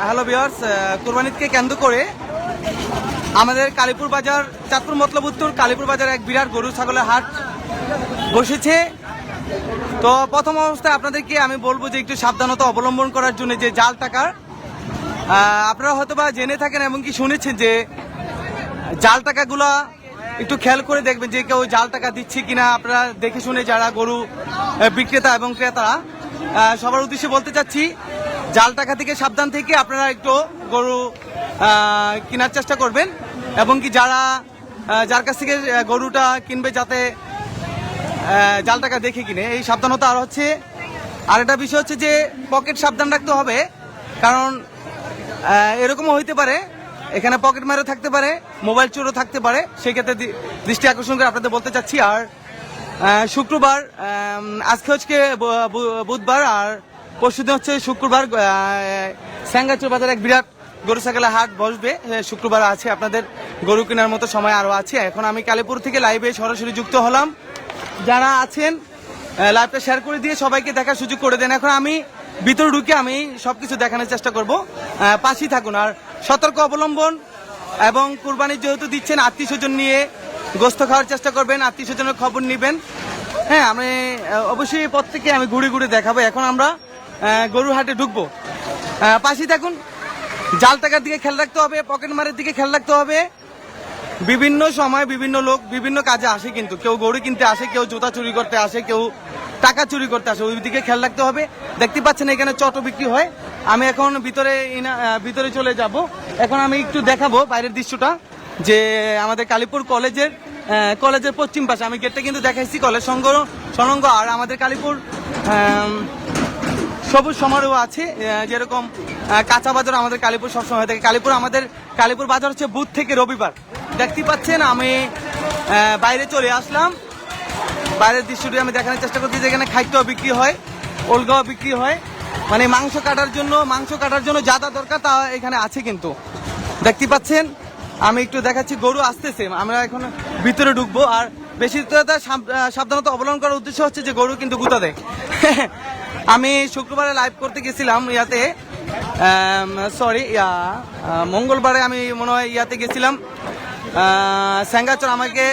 Hello viewers, কুরবানিকে কেন্দ্র করে আমাদের কালীপুর বাজার, চাঁদপুর মতলব উত্তর কালীপুর বাজার এক বিরাট গরু ছাগলের হাট বসেছে। তো প্রথম অবস্থায় আপনাদেরকে আমি বলবো যে একটু সাবধানতা অবলম্বন করার জন্য যে জাল টাকার, আপনারা হয়তো বা জেনে থাকেন এবং কি শুনেছেন যে জাল টাকাগুলা একটু খেয়াল করে দেখবেন যে কেউ জাল টাকা দিচ্ছে কিনা। আপনারা দেখে শুনে যারা গরু বিক্রেতা এবং ক্রেতারা, সবার উদ্দেশ্যে বলতে চাচ্ছি জাল টাকা থেকে সাবধান থেকে আপনারা একটু গরু কেনার চেষ্টা করবেন এবং কি যার কাছ থেকে গরুটা কিনবে যাতে জাল টাকা দেখে কিনে, এই সাবধানতা। আর হচ্ছে আরেকটা বিষয় হচ্ছে যে পকেট সাবধান রাখতে হবে, কারণ এরকমও হইতে পারে এখানে পকেট মারও থাকতে পারে, মোবাইল চোরও থাকতে পারে, সেক্ষেত্রে দৃষ্টি আকর্ষণ করে আপনাদের বলতে চাচ্ছি। আর শুক্রবার, আজকে হচ্ছে বুধবার আর পরশুদিন হচ্ছে শুক্রবার, স্যাঙ্গাচুর বাজার এক বিরাট গরু ছাগলের হাট বসবে। শুক্রবার আছে, আপনাদের গরু কেনার মতো সময় আরও আছে। এখন আমি কালীপুর থেকে লাইভে সরাসরি যুক্ত হলাম। যারা আছেন লাইভটা শেয়ার করে দিয়ে সবাইকে দেখার সুযোগ করে দেন। এখন আমি ভিতরে ঢুকে আমি সবকিছু দেখানোর চেষ্টা করব, পাশেই থাকুন। আর সতর্ক অবলম্বন এবং কুরবানির যেহেতু দিচ্ছেন, আত্মীয় স্বজন নিয়ে গোস্ত খাওয়ার চেষ্টা করবেন, আত্মীয় স্বজনের খবর নেবেন। হ্যাঁ, আমি অবশ্যই প্রত্যেককে আমি ঘুরে ঘুরে দেখাবো। এখন আমরা গরুর হাটে ঢুকবো, পাশেই থাকুন। জাল টাকার দিকে খেয়াল রাখতে হবে, পকেট মারের দিকে খেয়াল রাখতে হবে। বিভিন্ন সময় বিভিন্ন লোক বিভিন্ন কাজে আসে, কিন্তু কেউ গরু কিনতে আসে, কেউ জুতা চুরি করতে আসে, কেউ টাকা চুরি করতে আসে, ওই দিকে খেয়াল রাখতে হবে। দেখতে পাচ্ছেন এখানে চটো বিক্রি হয়। আমি এখন ভিতরে চলে যাব। এখন আমি একটু দেখাবো বাইরের দৃশ্যটা, যে আমাদের কালীপুর কলেজের পশ্চিম পাশে আমি গেটটা কিন্তু দেখাইছি, কলেজ সংলগ্ন। আর আমাদের কালীপুর সবুজ সমারোহ আছে, যেরকম কাঁচা বাজার আমাদের কালীপুর সবসময় হয়ে থাকে। আমাদের কালীপুর বাজার হচ্ছে বুধ থেকে রবিবার। দেখতে পাচ্ছেন আমি বাইরে চলে আসলাম। বাইরের দৃশ্যটি আমি দেখানোর চেষ্টা করছি, যেখানে খাদ্যও বিক্রি হয়, ওলগাও বিক্রি হয়, মানে মাংস কাটার জন্য যা যা দরকার তা এখানে আছে। কিন্তু দেখতে পাচ্ছেন আমি একটু দেখাচ্ছি, গরু আসতেছে, আমরা এখন ভিতরে ঢুকবো। আর বেশি সাবধানতা অবলম্বন করার উদ্দেশ্য হচ্ছে যে গরু কিন্তু গুঁতা দেয়। আমি শুক্রবারে লাইভ করতে গেছিলাম মঙ্গলবারে আমি মনে হয় গেছিলাম স্যাঙ্গাচর, আমাকে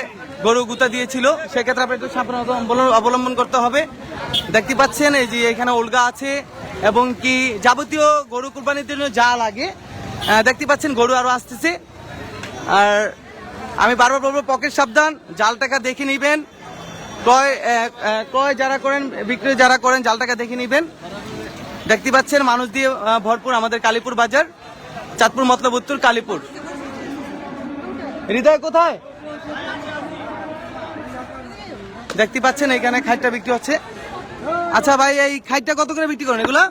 গরু গুঁতা দিয়েছিল। সেক্ষেত্রে আপনি একটু সাবধানতা অবলম্বন করতে হবে। দেখতে পাচ্ছেন এই যে এখানে ওলগা আছে এবং কি যাবতীয় গরু কুরবানির জন্য যা লাগে। দেখতে পাচ্ছেন গরু আরো আসতেছে। আর আমি বারবার বলবো, পকেট সাবধান, জাল টাকা দেখে নিবেন। ক্রয় যারা করেন, বিক্রয় যারা করেন, জাল টাকা দেখে নিবেন। দেখতে পাচ্ছেন মানুষ দিয়ে ভরপুর আমাদের কালীপুর বাজার, চাঁদপুর মতলব উত্তর কালীপুর। হৃদয় কোথায়? দেখতে পাচ্ছেন এখানে খাইটটা বিক্রি হচ্ছে। আচ্ছা ভাই, এই খাইটটা কত করে বিক্রি করেন এগুলা?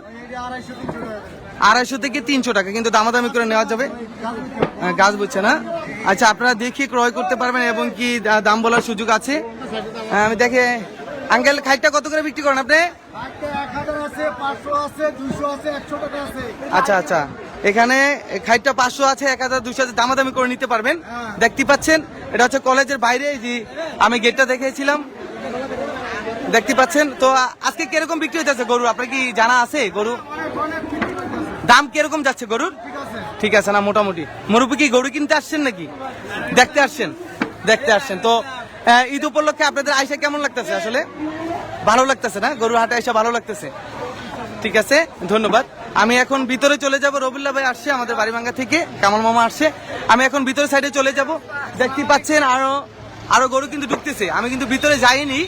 250 থেকে 300 টাকা, কিন্তু দামাদামি করে নেওয়া যাবে, গাছ বুঝছে না। আচ্ছা, আপনারা দেখে ক্রয় করতে পারবেন এবং কি দাম বলার সুযোগ আছে। আমি দেখে আঙ্কেল, খাইটটা কত করে বিক্রি করেন আপনি? আচ্ছা আচ্ছা, এখানে খাইটটা 500 আছে, 1200 আছে, দামাদামি করে নিতে পারবেন। দেখতে পাচ্ছেন এটা হচ্ছে কলেজের বাইরে, যে আমি গেটটা দেখেছিলাম। দেখতে পাচ্ছেন। তো আজকে কিরকম বিক্রি হচ্ছে গরু, আপনার কি জানা আছে? গরু দাম কিরকম যাচ্ছে গরুর? ঠিক আছে না, মোটামুটি। মুরব্বি কি গরু কিনতে আসছেন নাকি দেখতে আসছেন? তো ঈদ উপলক্ষে আপনাদের আইসা কেমন লাগতেছে? আসলে ভালো লাগতেছে না? গরু হাটে আইসা ভালো লাগতেছে। ঠিক আছে, ধন্যবাদ। আমি এখন ভিতরে চলে যাব। রবিউল্লাহ ভাই আসছে আমাদের বাড়িভাঙ্গা থেকে, কামাল মামা আসছে। আমি এখন ভিতরে সাইডে চলে যাব। দেখতে পাচ্ছেন আরো গরু কিন্তু ঢুকতেছে। আমি কিন্তু ভিতরে যাইনি,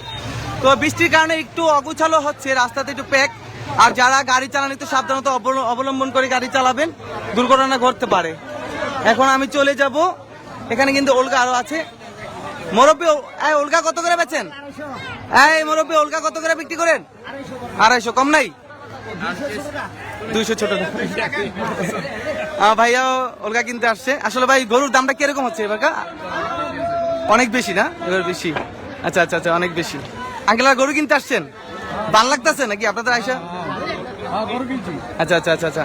তো বৃষ্টির কারণে একটু অগুছালো হচ্ছে, রাস্তাতে একটু প্যাক। আর যারা গাড়ি চালান একটু সাবধানতা অবলম্বন করে গাড়ি চালাবেন, দুর্ঘটনা ঘটতে পারে। এখন আমি চলে যাব। এখানে কিন্তু ওলগা আরো আছে। মুরব্বি, ওলগা কত করে বেচেন? মুরব্বি, ওলগা কত করে বিক্রি করেন? 250, কম নাই? 200 ছোট ভাইয়া ওলগা কিনতে আসছে। আসলে ভাই গরুর দামটা কিরকম হচ্ছে এবার? অনেক বেশি না? এবার বেশি। আচ্ছা আচ্ছা আচ্ছা, অনেক বেশি। আঙ্কেল, গরু কিনতে আসছেন, ভাল লাগতেছে নাকি আপনাদের আইসা? আচ্ছা আচ্ছা আচ্ছা আচ্ছা,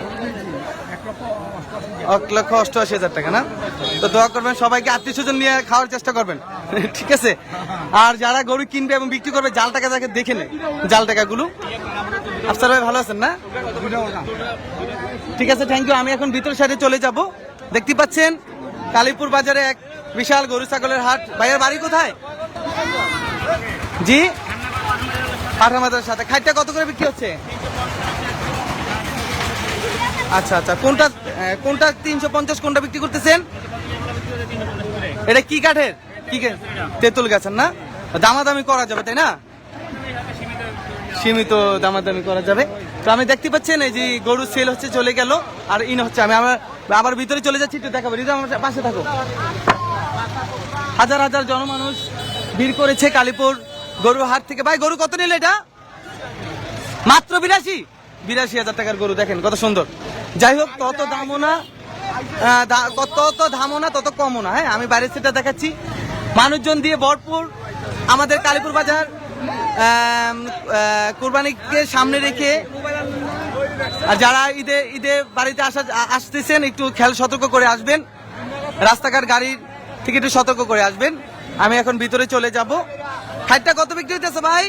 1,88,000 টাকা না? তো দোয়া করবেন, সবাইকে আত্মীয় স্বজন নিয়ে খাওয়ার চেষ্টা করবেন। ঠিক আছে। আর যারা গরু কিনবে এবং বিক্রি করবে, জাল টাকা দেখে নেয়, জাল টাকাগুলো। আফসার ভাই ভালো আছেন না? ঠিক আছে, থ্যাংক ইউ। আমি এখন ভিতর সাইডে চলে যাব। দেখতে পাচ্ছেন কালীপুর বাজারে এক বিশাল গরু ছাগলের হাট। ভাইয়ের বাড়ি কোথায়? জি, পাঠামাদার সাথে। খাইটা কত করে বিক্রি হচ্ছে? আচ্ছা আচ্ছা, কোনটা কোনটা 350, কোনটা বিক্রি করতেছেন? এটা কি কাঠের? কি তেঁতুল গাছের না? দামাদামি করা যাবে তাই না? সীমিত দামাদামি করা যাবে। তো আমি দেখতে পাচ্ছেন এই যে গরু সেল হচ্ছে, চলে গেল আর ইন হচ্ছে। আমি আবার ভিতরে চলে যাচ্ছি, একটু দেখাবো। রিজা আমার পাশে থাকো। হাজার হাজার জনমানুষ ভিড় করেছে কালীপুর গরু হাট থেকে। ভাই গরু কত নিল এটা? মাত্র 82,000 টাকার গরু। দেখেন কত সুন্দর। যাই হোক, তত দামও না, তত দামও না, তত কমও না। হ্যাঁ, আমি বাইরের সেটা দেখাচ্ছি। মানুষজন দিয়ে ভরপুর আমাদের কালীপুর বাজার। কুরবানিকে সামনে রেখে যারা ঈদে বাড়িতে আসতেছেন একটু খেয়াল সতর্ক করে আসবেন। রাস্তাঘাট গাড়ির থেকে একটু সতর্ক করে আসবেন। আমি এখন ভিতরে চলে যাব। খাইটটা কত বিক্রি হইতেছে ভাই?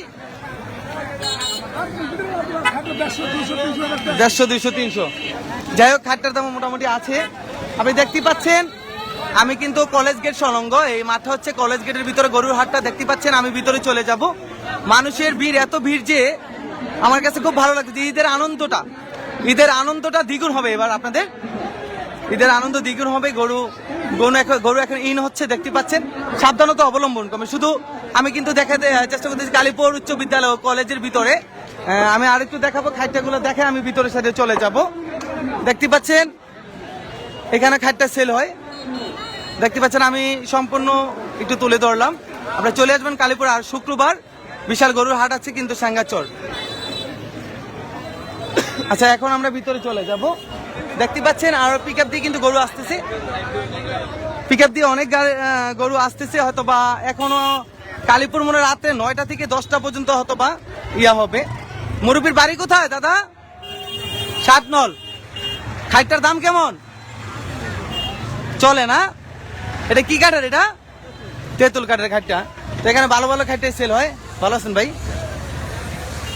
150, 200, 300। যাই হোক, খাটটার দাম মোটামুটি আছে। আপনি দেখতে পাচ্ছেন আমি কিন্তু কলেজ গেট সংলগ্ন, এই মাঠটা হচ্ছে কলেজ গেটের ভিতরে গরুর হাটটা দেখতে পাচ্ছেন। আমি ভিতরে চলে যাব। মানুষের ভিড়, এত ভিড় যে আমার কাছে খুব ভালো লাগছে। ঈদের আনন্দটা দ্বিগুণ হবে এবার আপনাদের। ঈদের আনন্দ দ্বিগুণ হবে। গরু এখন ইন হচ্ছে, দেখতে পাচ্ছেন। সাবধানতা অবলম্বন করবে। শুধু আমি কিন্তু দেখাতে চেষ্টা করতেছি কালীপুর উচ্চ বিদ্যালয় কলেজের ভিতরে। আমি আরেকটু দেখাবো, খাইটাগুলো দেখে আমি ভিতরের সাথে চলে যাব। দেখতে পাচ্ছেন এখানে খাইটটা সেল হয়। দেখতে পাচ্ছেন আমি সম্পূর্ণ একটু তুলে ধরলাম। আপনারা চলে আসবেন কালীপুর। আর শুক্রবার বিশাল গরুর হাট আছে কিন্তু স্যাঙ্গাচর। আচ্ছা, এখন আমরা ভিতরে চলে যাব। দেখতে পাচ্ছেন আর পিকআপ দিয়ে কিন্তু গরু আসতেছে। পিকআপ দিয়ে অনেক গরু আসতেছে। হয়তো বা এখনো কালীপুর মনে রাতে 9টা থেকে 10টা পর্যন্ত হয়তো বা ইয়া হবে। মুরব্বীর বাড়ি কোথায় দাদা? 7 নল। খাইটার দাম কেমন চলে না? এটা কি কাঠের? এটা তেঁতুল কাঠের খাইটা। তো এখানে ভালো ভালো খাইটাই সেল হয়। ভালো আছেন ভাই?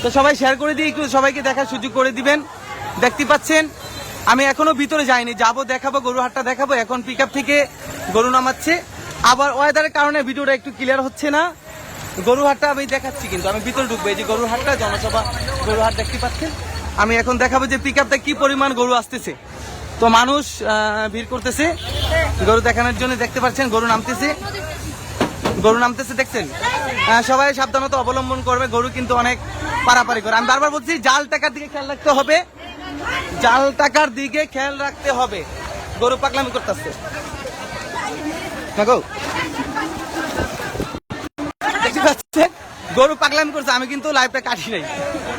তো সবাই শেয়ার করে দিয়ে একটু সবাইকে দেখার সুযোগ করে দিবেন। দেখতে পাচ্ছেন আমি এখনো ভিতরে যাইনি, যাবো, দেখাবো, গরু হাটটা দেখাবো। এখন পিকআপ থেকে গরু নামাচ্ছে। আবার ওয়েদারের কারণে ভিডিওটা একটু ক্লিয়ার হচ্ছে না। গরু হাটটা আমি দেখাচ্ছি, কিন্তু আমি ভিতরে ঢুকবো। এই যে গরু হাটটা, জনসভা গরু হাট দেখতে পাচ্ছেন। আমি এখন দেখাবো যে পিকআপটা কি পরিমাণ গরু আসতেছে। তো মানুষ ভিড় করতেছে গরু দেখানোর জন্য। দেখতে পাচ্ছেন গরু নামতেছে, দেখছেন। সবাই সাবধানতা অবলম্বন করবে। গরু কিন্তু অনেক পারাপারি করে। আমি বারবার বলছি জাল টাকার দিকে খেয়াল রাখতে হবে, জাল টাকার দিকে খেয়াল রাখতে হবে। গরু পাগলামি করতেছে। দেখতে পাচ্ছেন গরু পাগলামি করছে। আমি কিন্তু লাইভটা কাটি নাই,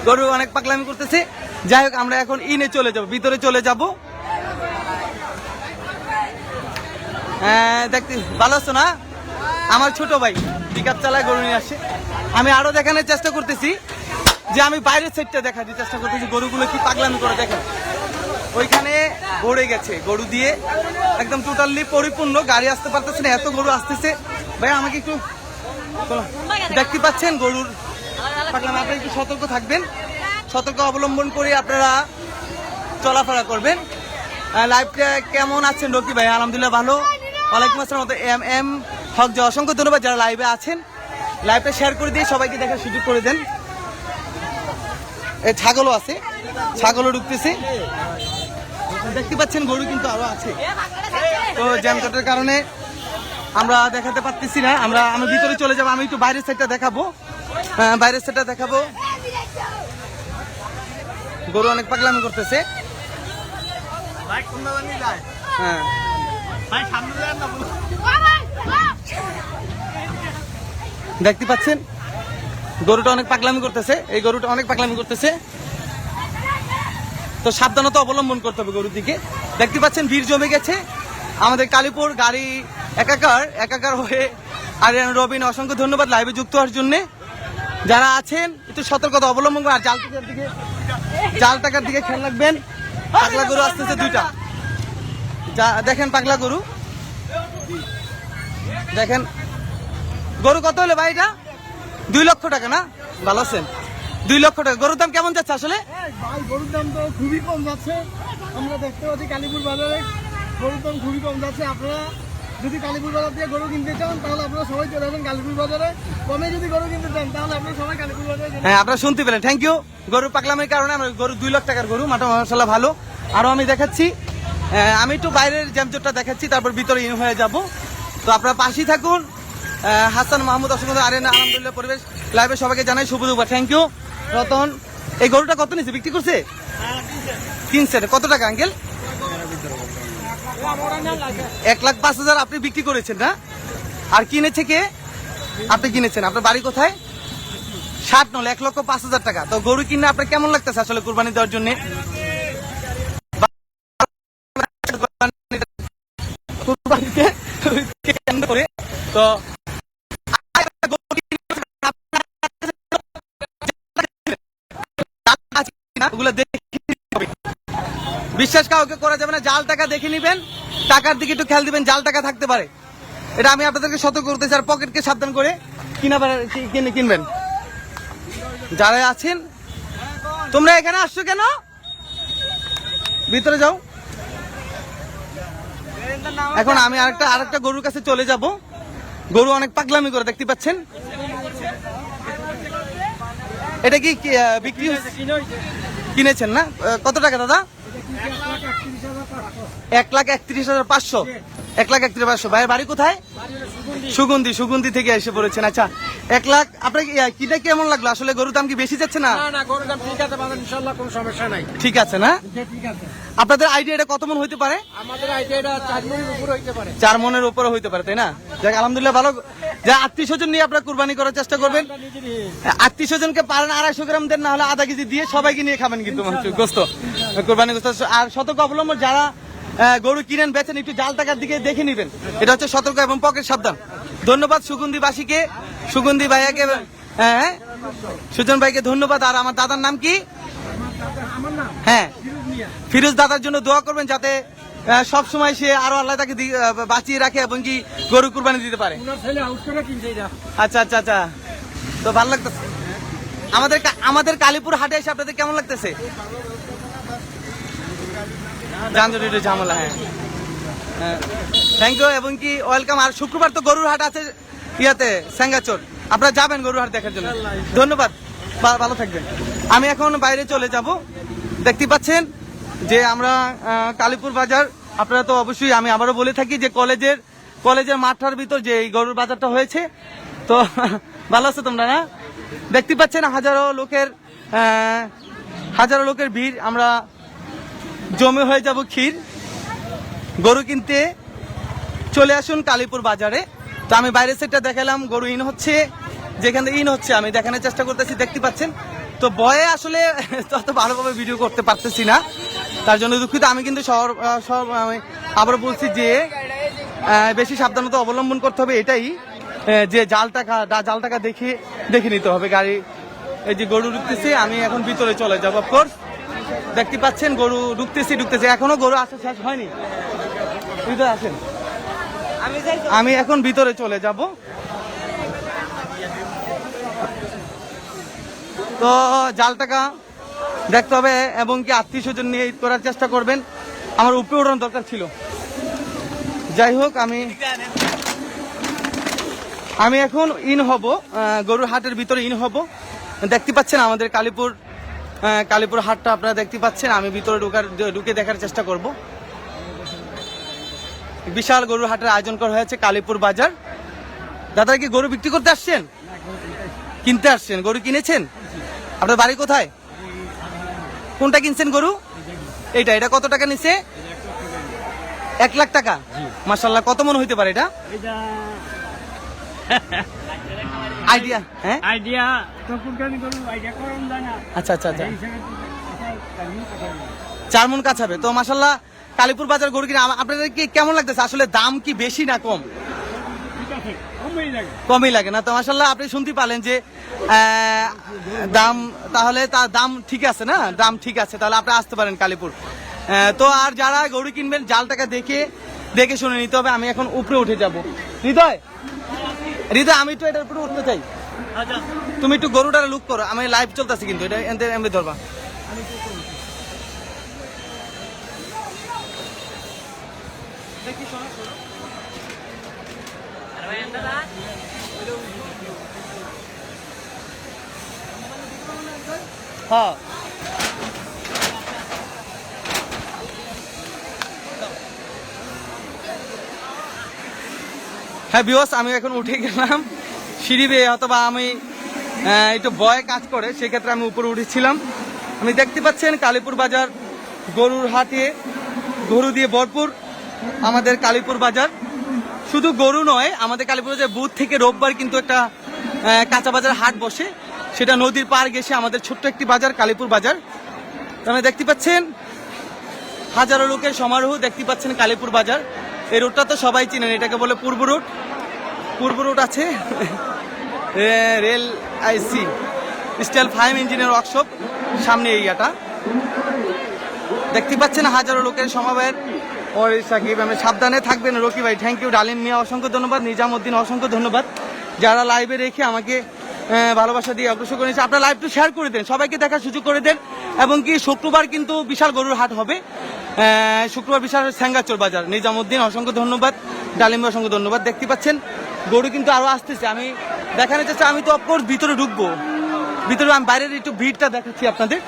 গরু অনেক পাগলামি করতেছে। যাই হোক, আমরা এখন ইনে চলে যাব, ভিতরে চলে যাব। দেখতে ভালো আছো না? আমার ছোট ভাই পিকআপ চালায়, গরু নিয়ে আসে। আমি আরো দেখানোর চেষ্টা করতেছি যে আমি বাইরের সাইডটা দেখাতে চেষ্টা করতেছি গরুগুলো কি পাগলামি করে। দেখেন ওইখানে ভরে গেছে গরু দিয়ে, একদম টোটালি পরিপূর্ণ। গাড়ি আসতে পারতেছে না, এত গরু আসতেছে। ভাই আমাকে একটু দেখতে পাচ্ছেন গরুর পাগলামি। আপনারা একটু সতর্ক থাকবেন, সতর্ক অবলম্বন করে আপনারা চলাফেরা করবেন। লাইভটা কেমন আছেন রকি ভাই? আলহামদুলিল্লাহ ভালো। ওয়ালাইকুম আসসালাম। এম হক, অসংখ্য ধন্যবাদ যারা লাইভে আছেন। লাইভটা শেয়ার করে দিয়ে সবাইকে দেখার সুযোগ করে দেন। এই ছাগলও আছে, ছাগলও ঢুকতেছে। দেখতে পাচ্ছেন গরু কিন্তু আরো আছে। তো জ্যামজটের কারণে আমরা দেখাতে পারতেছি না। আমি ভিতরে চলে যাবো। আমি একটু বাইরের সাইডটা দেখাবো, বাইরের সাইডটা দেখাবো। গরু অনেক পাগলামি করতেছে। হ্যাঁ, দেখতে পাচ্ছেন গরুটা অনেক পাগলামি করতেছে। এই গরুটা অনেক পাগলামি করতেছে। তো সাবধানতা অবলম্বন করতে হবে গরুর দিকে। দেখতে পাচ্ছেন ভিড় জমে গেছে আমাদের কালীপুর। গাড়ি একাকার হয়ে। আর রবিন অসংখ্য ধন্যবাদ লাইভে যুক্ত হওয়ার জন্য। যারা আছেন একটু সতর্কতা অবলম্বন করে। আর জাল টাকার দিকে খেয়াল রাখবেন। পাগলা গরু আসতেছে 2টা। দেখেন পাগলা গরু, দেখেন গরু কত হলো ভাই? এটা 2 লক্ষ টাকা না? ভালো আছেন? 2 লক্ষ টাকা। গরুর দাম কেমন যাচ্ছে আসলে? গরুর দাম তো খুবই কম যাচ্ছে। আমরা দেখতে পাচ্ছি কালীপুর বাজারে গরুর দাম খুবই কম যাচ্ছে। আপনারা যদি কালীপুর বাজার থেকে গরু কিনতে চান তাহলে আপনারা সবাই চলে যাবেন কালীপুর বাজারে। কমে যদি গরু কিনতে চান তাহলে আপনারা সবাই কালীপুর বাজারে। হ্যাঁ, আপনারা শুনতে পেলেন। Thank you. গরু পাকলামের কারণে আমরা গরু 2 লাখ টাকার গরু, মাশাআল্লাহ ভালো। আরো আমি দেখাচ্ছি, আমি একটু বাইরের জ্যামজটটা দেখাচ্ছি, তারপর ভিতরে ইন হয়ে যাব। তো আপনারা পাশেই থাকুন। হাসান মাহমুদ অসংখ্য আরেনা আলহামদুলিল্লাহ পরিবেশ লাইভে সবাইকে জানাই শুভ দুপুর। Thank you Ratan. এই গরুটা কত নিচ্ছে, বিক্রি করছে? কিনছে কত টাকা আঙ্কেল? 1,05,000 আপনি বিক্রি করেছেন না? আর কিনেছে কে? আপনি কিনেছেন। আপনার বাড়ি কোথায়? 60 নল 1,05,000 টাকা। তো গরু কিনে আপনার কেমন লাগতেছে আসলে কুরবানি দেওয়ার জন্য? কুরবানিতে কেন্দ্র করে তো বিশ্বাস কাউকে করা যাবে না। জাল টাকা দেখে নিবেন, টাকার দিকে একটু খেয়াল দিবেন, জাল টাকা থাকতে পারে। এটা আমি আপনাদেরকে সতর্ক করতেছি। আর পকেটকে সাবধান করে কিনবেন। যারা আছেন, তোমরা এখানে আসছো কেন? ভিতরে যাও। এখন আমি আরেকটা গরুর কাছে চলে যাব। গরু অনেক পাগলামি করে, দেখতে পাচ্ছেন। এটা কি বিক্রি কিনেছেন না? কত টাকা দাদা? 1,31,500। 1,31,500। ভাইয়ের বাড়ি কোথায়? সুগন্ধি থেকে এসে পড়েছেন। আচ্ছা, 1 লাখ। আপনার কিনে কেমন লাগলো আসলে? গরুর দাম কি বেশি যাচ্ছে না? গরুর দাম ঠিক আছে, ইনশাআল্লাহ কোনো সমস্যা নাই। ঠিক আছে না? আপনাদের আইডিয়া এটা কত মন হইতে পারে? আমাদের আইডিয়া 4 মনের উপরে হইতে পারে। 4 মনের উপরে হইতে পারে, তাই না? যাক আলহামদুলিল্লাহ ভালো। যা আত্মীয়স্বজন নিয়ে আপনারা কুরবানি করার চেষ্টা করবেন। আত্মীয়স্বজনকে পারেন 250 গ্রাম দেন, না হলে আধা কেজি দিয়ে সবাইকে নিয়ে খাবেন কিন্তু গোস্ত, কুরবানি গোস্ত। আর সতর্ক অবলম্বন, যারা গরু কিনেন বেচেন একটু জাল টাকার দিকে দেখে নিবেন। এটা হচ্ছে সতর্ক এবং পকেট সাবধান। ধন্যবাদ সুগন্ধিবাসীকে, সুগন্ধি ভাইয়াকে, হ্যাঁ সুজন ভাইকে ধন্যবাদ। আর আমার দাদার নাম কি? হ্যাঁ, ফিরোজ দাদার জন্য দোয়া করবেন যাতে সব সময় সে আরো আল্লাহ তাকে বাঁচিয়ে রাখে এবং কি গরু কুরবানি দিতে পারে। আচ্ছা আচ্ছা আচ্ছা, তো ভালো লাগতেছে। আমাদের কালীপুর হাটে এসে আপনাদের কেমন লাগতেছে? যানজটের ঝামেলা। হ্যাঁ, থ্যাংক ইউ এবং কি ওয়েলকাম। আর শুক্রবার তো গরুর হাট আছে ইয়াতে সেঙ্গাচোর, আপনারা যাবেন গরুর হাট দেখার জন্য। ধন্যবাদ, ভালো থাকবেন। আমি এখন বাইরে চলে যাব। দেখতে পাচ্ছেন যে আমরা কালীপুর বাজার, আপনারা তো অবশ্যই, আমি আবারও বলে থাকি যে কলেজের মাঠটার ভিতর যে এই গরুর বাজারটা হয়েছে। তো ভালো আছে তোমরা না? দেখতে পাচ্ছেন হাজারো লোকের ভিড়। আমরা জমে হয়ে যাব ক্ষীর। গরু কিনতে চলে আসুন কালীপুর বাজারে। তো আমি বাইরের সেটটা দেখালাম, গরু ইন হচ্ছে, যেখানে ইন হচ্ছে আমি দেখানোর চেষ্টা করতেছি, দেখতে পাচ্ছেন। তো ভয়ে আসলে তত ভালোভাবে ভিডিও করতে পারতেছি না, তার জন্য দুঃখিত। আমি কিন্তু আমি আবার বলছি যে বেশি সাবধানতা অবলম্বন করতে হবে, এটাই যে জাল টাকা দেখে নিতে হবে গাড়ি। এই যে গরু ঢুকতেছে, আমি এখন ভিতরে চলে যাবো। অফকোর্স দেখতে পাচ্ছেন গরু ঢুকতেছে, এখনো গরু আসা শেষ হয়নি। ভিতরে আসেন, আমি এখন ভিতরে চলে যাব। তো জাল টাকা দেখতে হবে এবং কি আত্মীয় স্বজন নিয়ে ঈদ করার চেষ্টা করবেন। আমার উপরে ওঠানোর দরকার ছিল। যাই হোক, আমি এখন ইন হব, গরুর হাটের ভিতরে ইন হব। দেখতে পাচ্ছেন আমাদের কালীপুর হাটটা আপনারা দেখতে পাচ্ছেন। আমি ভিতরে ঢুকে দেখার চেষ্টা করব। বিশাল গরুর হাটের আয়োজন করা হয়েছে কালীপুর বাজার। দাদা কি গরু বিক্রি করতে আসছেন? কিনতে আসছেন? গরু কিনেছেন? আপনার বাড়ি কোথায়? কোনটা কিনছেন গরু? এটা কত টাকা নিছে? 1 লাখ টাকা। মাশাআল্লাহ, কত মন হইতে পারে এটা? আইডিয়া? হ্যাঁ, আইডিয়া তো কুরবানি করব, আইডিয়া করুন জানা। আচ্ছা আচ্ছা আচ্ছা, 4 মন কাছাবে। তো মাশাআল্লাহ কালীপুর বাজার গরু কিনে আপনাদের কি কেমন লাগতেছে? আসলে দাম কি বেশি না কম? কমই লাগে না? তো মাশাআল্লাহ আপনি শুনতে পারলেন যে দাম, তাহলে তার দাম ঠিক আছে না? দাম ঠিক আছে, তাহলে আপনি আসতে পারেন কালীপুর। তো আর যারা গরু কিনবেন জাল টাকা দেখে শুনে নিতে হবে। আমি এখন উপরে উঠে যাব। হৃদয়, আমি একটু এটার উপরে উঠতে চাই। তুমি একটু গরুটার লুক করো, আমি লাইভ চলতেছি কিন্তু এটা এমনি ধরবা। দেখি শোনো শোনো হ্যাঁ হ্যাঁ বিওস, আমি এখন উঠে গেলাম সিঁড়ি বেয়ে, অথবা আমি একটু ভয় কাজ করে সেক্ষেত্রে আমি উপরে উঠেছিলাম। আমি দেখতে পাচ্ছেন কালীপুর বাজার গরুর হাটে গরু দিয়ে ভরপুর আমাদের কালীপুর বাজার। শুধু গরু নয়, আমাদের কালীপুর বাজার বুধ থেকে রোববার কিন্তু একটা কাঁচা বাজার হাট বসে, সেটা নদীর পার গেছে আমাদের ছোট্ট একটি বাজার কালীপুর বাজার। আপনি দেখতে পাচ্ছেন হাজারো লোকের সমারোহ, দেখতে পাচ্ছেন কালীপুর বাজার। এই রোডটা তো সবাই চিনেন, এটাকে বলে পূর্ব রোড। পূর্ব রোড আছে রেল আইসি স্টাইল 5 ইঞ্জিনের ওয়ার্কশপ সামনে এরিয়াটা। দেখতে পাচ্ছেন হাজারো লোকের সমাবেশ। ওই সাকিব, আমি সাবধানে থাকবেন রকি ভাই, থ্যাংক ইউ। ডালিম মিয়া অসংখ্য ধন্যবাদ, নিজামুদ্দিন অসংখ্য ধন্যবাদ, যারা লাইভে রেখে আমাকে ভালোবাসা দিয়ে অগ্রসর করেছে। আপনারা লাইভটা শেয়ার করে দেন, সবাইকে দেখার সুযোগ করে দেন। এবং কি শুক্রবার কিন্তু বিশাল গরুর হাট হবে, শুক্রবার বিশাল স্যাঙ্গাচোর বাজার। নিজামুদ্দিন অসংখ্য ধন্যবাদ, ডালিম মিয়া অসংখ্য ধন্যবাদ। দেখতে পাচ্ছেন গরু কিন্তু আরো আসতেছে, আমি দেখানো চাচ্ছি। আমি তো অফকোর্স ভিতরে ঢুকবো, ভিতরে আমি বাইরের একটু ভিড়টা দেখাচ্ছি আপনাদের।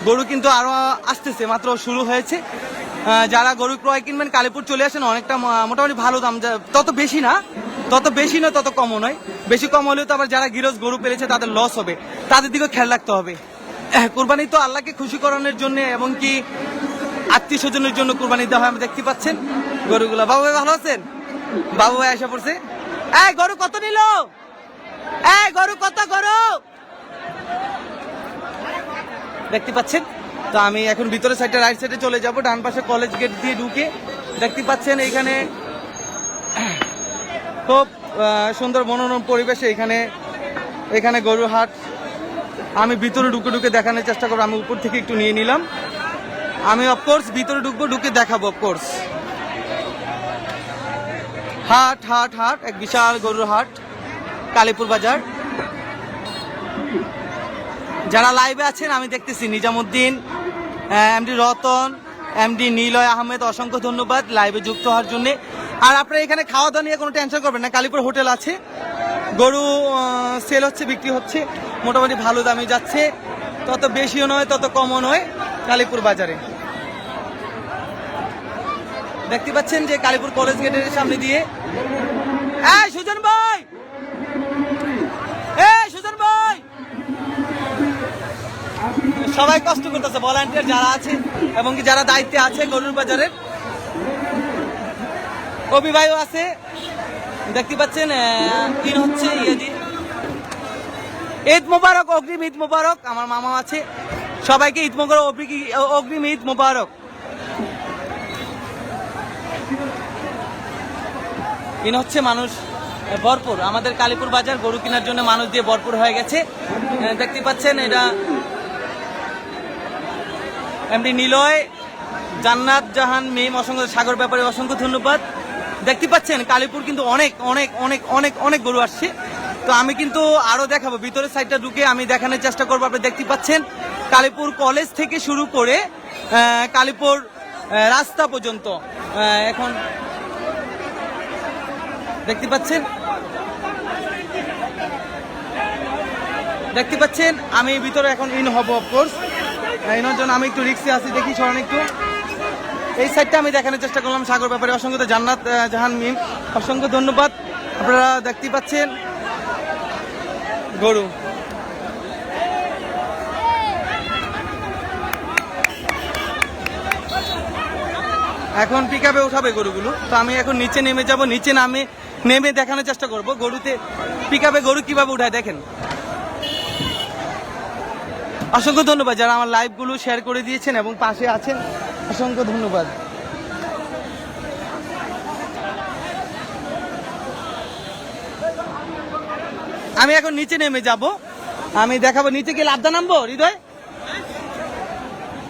গরু কিন্তু আরো আসতেছে, মাত্র শুরু হয়েছে। যারা গরু ক্রয় কিনবেন কালীপুর চলে আসেন, অনেকটা মোটামুটি ভালো দাম, তত বেশি না তত কমও নয়। বেশি কম হলেও তো আবার যারা গিরজ গরু পেলেছে তাদের লস হবে, তাদের দিকেও খেয়াল রাখতে হবে। কুরবানি তো আল্লাহকে খুশি করানোর জন্য এবং কি আত্মীয় স্বজনের জন্য কুরবানি দেওয়া হয়। আমি দেখতে পাচ্ছেন গরুগুলা। বাবু ভাই ভালো আছেন? বাবু ভাই এসে পড়ছে। এই গরু কত নিল? এই গরু কত? গরু দেখতে পাচ্ছেন। তো আমি এখন ভিতরে সাইডে রাইট সাইডে চলে যাব, ডান পাশে কলেজ গেট দিয়ে ঢুকে দেখতে পাচ্ছেন এইখানে খুব সুন্দর মনোরম পরিবেশে এখানে গরুর হাট। আমি ভিতরে ঢুকে দেখানোর চেষ্টা করবো। আমি উপর থেকে একটু নিয়ে নিলাম, আমি অফকোর্স ভিতরে ঢুকবো, ঢুকে দেখাবো অফকোর্স। হাট হাট হাট এক বিশাল গরুর হাট কালীপুর বাজার। যারা লাইভে আছেন আমি দেখতেছি নিজামুদ্দিন, এমডি রতন, এমডি নিলয় আহমেদ, অসংখ্য ধন্যবাদ লাইভে যুক্ত হওয়ার জন্য। আর আপনারা এখানে খাওয়া দাওয়া নিয়ে কোনো টেনশন করবেন না, কালীপুর হোটেল আছে, গরু সেল হচ্ছে, বিক্রি হচ্ছে, মোটামুটি ভালো দামে যাচ্ছে, তত বেশিও নয় তত কমও নয় কালীপুর বাজারে। দেখতে পাচ্ছেন যে কালীপুর কলেজ গেটের সামনে দিয়ে সুজন ভাই, সুজন ভাই, সবাই কষ্ট করতেছে, ভলান্টিয়ার যারা আছে এবং কি যারা দায়িত্বে আছে গরুর বাজারের। কবি ভাইও আছে, দেখতে পাচ্ছেন হচ্ছে ঈদ মোবারক, অগ্রিম ঈদ মোবারক। আমার মামা আছে, সবাইকে ঈদ মোবারক, অগ্রিম ঈদ মোবারক। হচ্ছে মানুষ ভরপুর, আমাদের কালীপুর বাজার গরু কেনার জন্য মানুষ দিয়ে ভরপুর হয়ে গেছে। দেখতে পাচ্ছেন এটা এমডি নিলয়, জান্নাত জাহান মিম, অসংখ্য, সাগর ব্যাপারে অসংখ্য ধন্যবাদ। দেখতে পাচ্ছেন কালীপুর কিন্তু অনেক অনেক অনেক অনেক অনেক গরু আসছে। তো আমি কিন্তু আরো দেখাবো, ভিতরের সাইডটা ঢুকে আমি দেখানোর চেষ্টা করবো। আপনি দেখতে পাচ্ছেন কালীপুর কলেজ থেকে শুরু করে কালীপুর রাস্তা পর্যন্ত এখন দেখতে পাচ্ছেন আমি ভিতরে এখন ইন হব অফকোর্স। ইনোর জন্য আমি একটু রিক্সে আছি, দেখি সরান একটু। এই সাইডটা আমি দেখানোর চেষ্টা করলাম, সাগর ব্যাপারে অসংখ্য, জান্নাত জাহান মিম অসংখ্য ধন্যবাদ। আপনারা দেখতে পাচ্ছেন গরু। এখন পিকআপে উঠাবে গরুগুলো, তো আমি এখন নিচে নেমে যাব, নিচে নেমে দেখানোর চেষ্টা করব গরুতে পিকআপে গরু কিভাবে উঠায় দেখেন। অসংখ্য ধন্যবাদ যারা আমার লাইভগুলো শেয়ার করে দিয়েছেন এবং পাশে আছেন, অসংখ্য ধন্যবাদ। আমি এখন নিচে নেমে যাব, আমি দেখাবো নিচে গিয়ে লাভদা নামবো। হৃদয়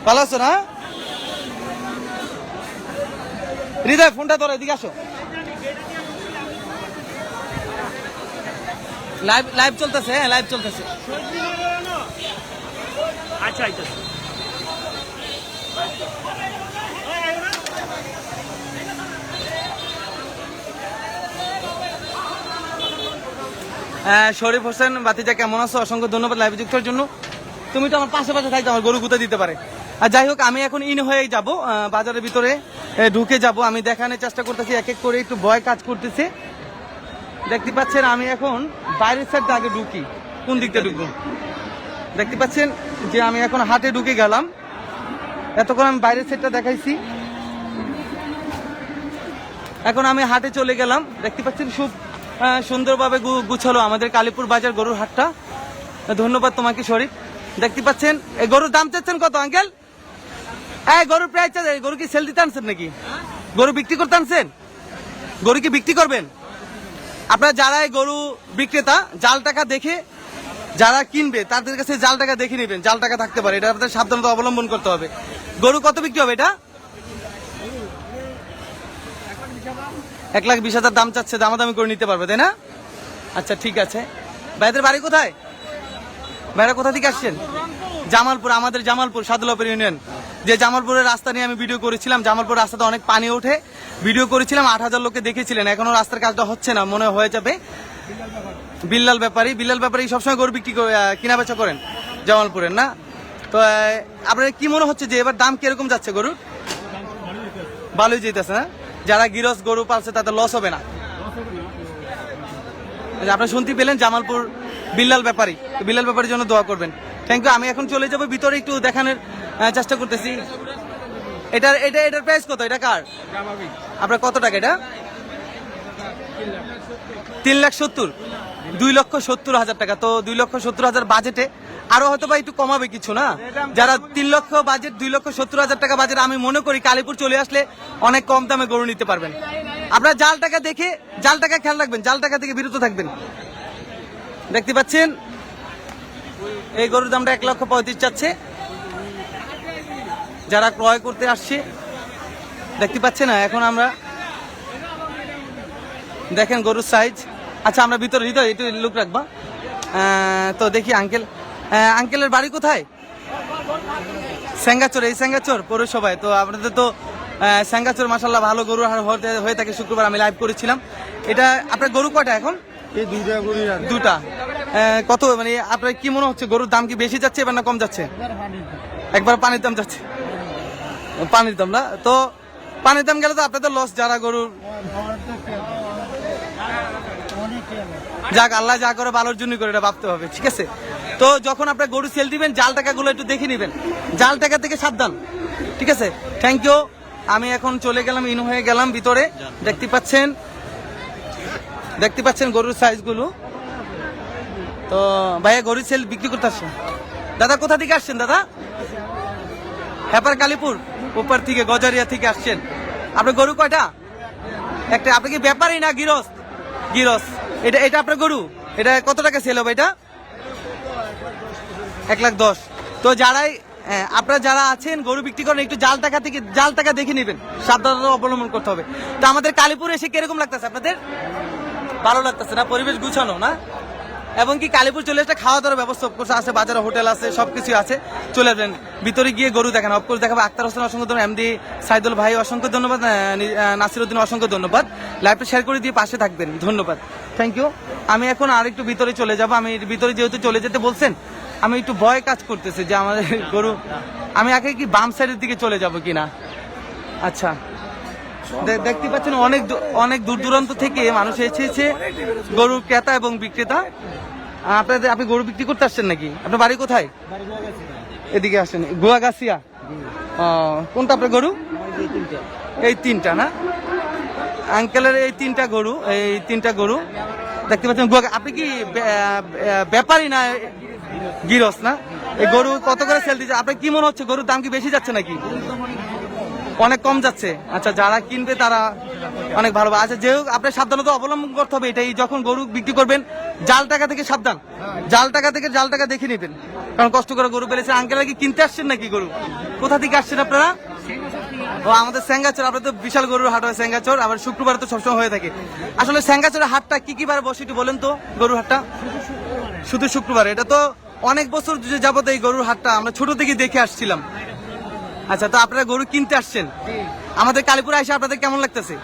ভালো আছো না? হৃদয় ফোনটা ধরো, এদিকে আসো। লাইভ চলতেছে, হ্যাঁ লাইভ চলতেছে। আচ্ছা আচ্ছা শরীফ হোসেন বাতিজা, কেমন আছো? অসংখ্য ধন্যবাদ লাইভে যুক্ত হওয়ার জন্য। তুমি তো আমার পাশে পাশে থাকতে আমার গরু গুঁতে দিতে পারে। আর যাই হোক, আমি এখন ইন হয়ে যাব, বাজারের ভিতরে ঢুকে যাব। আমি দেখানোর চেষ্টা করতেছি, এক এক করে একটু ভয় কাজ করতেছে। দেখতে পাচ্ছেন আমি এখন বাইরের সাইডটা আগে ঢুকি। কোন দিকটা ঢুকবো? দেখতে পাচ্ছেন যে আমি এখন হাটে ঢুকে গেলাম। এতক্ষণ আমি বাইরের সাইডটা দেখাইছি, এখন আমি হাটে চলে গেলাম। দেখতে পাচ্ছেন খুব সুন্দরভাবে গুছালো আমাদের কালীপুর বাজার গরুর হাটটা। ধন্যবাদ তোমাকে শরীফ। দেখতে পাচ্ছেন এই গরুর দাম চাচ্ছেন কত আঙ্কেল? গরুর প্রাইস, গরু কি সেল দিতে আনছেন নাকি? গরু বিক্রি করতে আনছেন? গরু কি বিক্রি করবেন? আপনারা যারা এই গরু বিক্রেতা, জাল টাকা দেখে যারা কিনবে তাদের কাছে জাল টাকা দেখে নেবেন, জাল টাকা থাকতে পারে, এটা আপনাদের সাবধানতা অবলম্বন করতে হবে। গরু কত বিক্রি হবে এটা? 1,20,000 দাম চাচ্ছে, দামাদামি করে নিতে পারবে তাই না? আচ্ছা ঠিক আছে। ভাইদের বাড়ি কোথায়? ভাইরা কোথা থেকে আসছেন? জামালপুর, আমাদের জামালপুর সাদুল্লাপুর ইউনিয়ন। যে জামালপুরের রাস্তা নিয়ে আমি ভিডিও করেছিলাম, জামালপুর রাস্তাতে অনেক পানি ওঠে, ভিডিও করেছিলাম, 8,000 লোককে দেখেছিলেন। এখনো রাস্তার কাজটা হচ্ছে না, মনে হয়ে যাবে। বিল্লাল ব্যাপারী সবসময় গরু বিক্রি কিনা বেচা করেন জামালপুরের, না? তো আপনার কি মনে হচ্ছে যে এবার দাম কিরকম যাচ্ছে গরুর? ভালোই যেতেছে না? যারা গিরস গরু পালছে তাদের লস হবে না। আপনারা শুনতে পেলেন জামালপুর বিল্লাল ব্যাপারীর জন্য দোয়া করবেন। Thank you. আমি এখন চলে যাবো ভিতরে, একটু দেখানোর চেষ্টা করতেছি। এটার প্রাইস কত? এটা কার? আপনার কত টাকা এটা? 3,70,000, 2,70,000 টাকা। তো 2,70,000 বাজেটে আরো হয়তো বা একটু কমাবে কিছু, না? যারা 3 লক্ষ বাজেট, 2,70,000 টাকা বাজেট, আমি মনে করি কালীপুর চলে আসলে অনেক কম দামে গরু নিতে পারবেন। আপনারা জাল টাকা দেখে, জাল টাকা খেয়াল রাখবেন, জাল টাকা থেকে বিরত থাকবেন। দেখতে পাচ্ছেন এই গরুর দামটা 1,35,000 চাচ্ছে যারা ক্রয় করতে আসছে। দেখতে পাচ্ছেন না? এখন আমরা দেখেন গরুর সাইজ। আচ্ছা, আমরা ভিতরে একটু লুক রাখবা। তো দেখি আঙ্কেলের বাড়ি কোথায়? সেঙ্গাচর, এই সেঙ্গাচর পৌরসভায়। তো আপনাদের তো সেঙ্গাচর মাশাআল্লাহ ভালো গরু হয়ে থাকে। শুক্রবার আমি লাইভ করেছিলাম। এটা আপনার গরু কয়টা এখন? এই দুটা। কত মানে আপনার কি মনে হচ্ছে গরুর দাম কি বেশি যাচ্ছে এবার না কম যাচ্ছে? একবার পানির দাম যাচ্ছে, পানির দাম না? তো পানির দাম গেলে তো আপনাদের লস, যারা গরুর। যাক, আল্লাহ যা করে ভালোর জন্য করে, এটা ভাবতে হবে, ঠিক আছে? তো যখন আপনার গরু সেল দিবেন, জাল টাকাগুলো একটু দেখে নেবেন, জাল টাকা থেকে সাবধান, ঠিক আছে? Thank you. আমি এখন চলে গেলাম, ইন হয়ে গেলাম ভিতরে। দেখতে পাচ্ছেন গরুর সাইজগুলো। তো ভাইয়া গরু সেল বিক্রি করতে আসছেন? দাদা কোথা থেকে আসছেন দাদা? হ্যাপার কালীপুর উপর থেকে, গজারিয়া থেকে আসছেন। আপনার গরু কয়টা? একটা। আপনি কি ব্যাপারী না গিরস? এটা আপনার গরু? এটা কত টাকা সেল হবে এটা? 1,10,000। তো আপনারা যারা আছেন গরু বিক্রি করেন, একটু জাল টাকা দেখে নেবেন, সাবধানতা অবলম্বন করতে হবে। তো আমাদের কালীপুর এসে কিরকম লাগতেছে আপনাদের? ভালো লাগতেছে না? পরিবেশ গুছানো, না? এবং কি কালীপুর চলে আসলে খাওয়া দাওয়ার ব্যবস্থা অফকোর্স আছে, বাজারে হোটেল আছে, সবকিছু আছে। চলে আসবেন ভিতরে গিয়ে গরু দেখেন, অফকোর্স দেখাবো। আক্তার হোসেন অসংখ্য ধন্যবাদ, এমডি সাইদুল ভাই অসংখ্য ধন্যবাদ, নাসিরউদ্দিন অসংখ্য ধন্যবাদ। লাইভটা শেয়ার করে দিয়ে পাশে থাকবেন, ধন্যবাদ, থ্যাংক ইউ। আমি এখন আর একটু ভিতরে চলে যাব। আমি ভিতরে যেহেতু চলে যেতে বলছেন, আমি একটু ভয় কাজ করতেছে যে আমাদের গরু, আমি আগে কি বাম সাইডের দিকে চলে যাব কিনা। আচ্ছা, দেখতে পাচ্ছেন অনেক দূর দূরান্ত থেকে মানুষ এসেছে, গরু ক্রেতা এবং বিক্রেতা। আপনি গরু বিক্রি করতে আসছেন নাকি? আপনার বাড়ি কোথায়? এদিকে আসেন, গুয়াগাছিয়া। কোনটা আপনার গরু? এই তিনটা, না? আঙ্কেলের এই তিনটা গরু দেখতে পাচ্ছেন। আপনি কি ব্যাপারী না গিরস, না? এই গরু কত করে সেল দিচ্ছে? আপনার কি মনে হচ্ছে গরুর দাম কি বেশি যাচ্ছে নাকি অনেক কম যাচ্ছে? আচ্ছা, যারা কিনবে তারা অনেক ভালো। আচ্ছা, যেহেতু আপনার সাবধানতা অবলম্বন করতে হবে এটাই, যখন গরু বিক্রি করবেন জাল টাকা থেকে সাবধান, জাল টাকা দেখে নেবেন, কারণ কষ্ট করে গরু পেলেছে। আঙ্কেল কি কিনতে আসছেন নাকি গরু? কোথা থেকে আসছেন আপনারা? ও আমাদের সেঙ্গাচর। আপনার তো বিশাল গরুর হাট হয় সেঙ্গাচর, আবার শুক্রবার তো সবসময় হয়ে থাকে। আসলে সেঙ্গাচরের হাটটা কি বার বসে একটু বলেন তো? গরুর হাটটা শুধু শুক্রবার। এটা তো অনেক বছর যাবত এই গরুর হাটটা আমরা ছোট থেকে দেখে আসছিলাম। আচ্ছা, তো আপনারা গরু কিনতে আসছেন, আমাদের কালীপুর এসে আপনাদের কেমন লাগতেছে?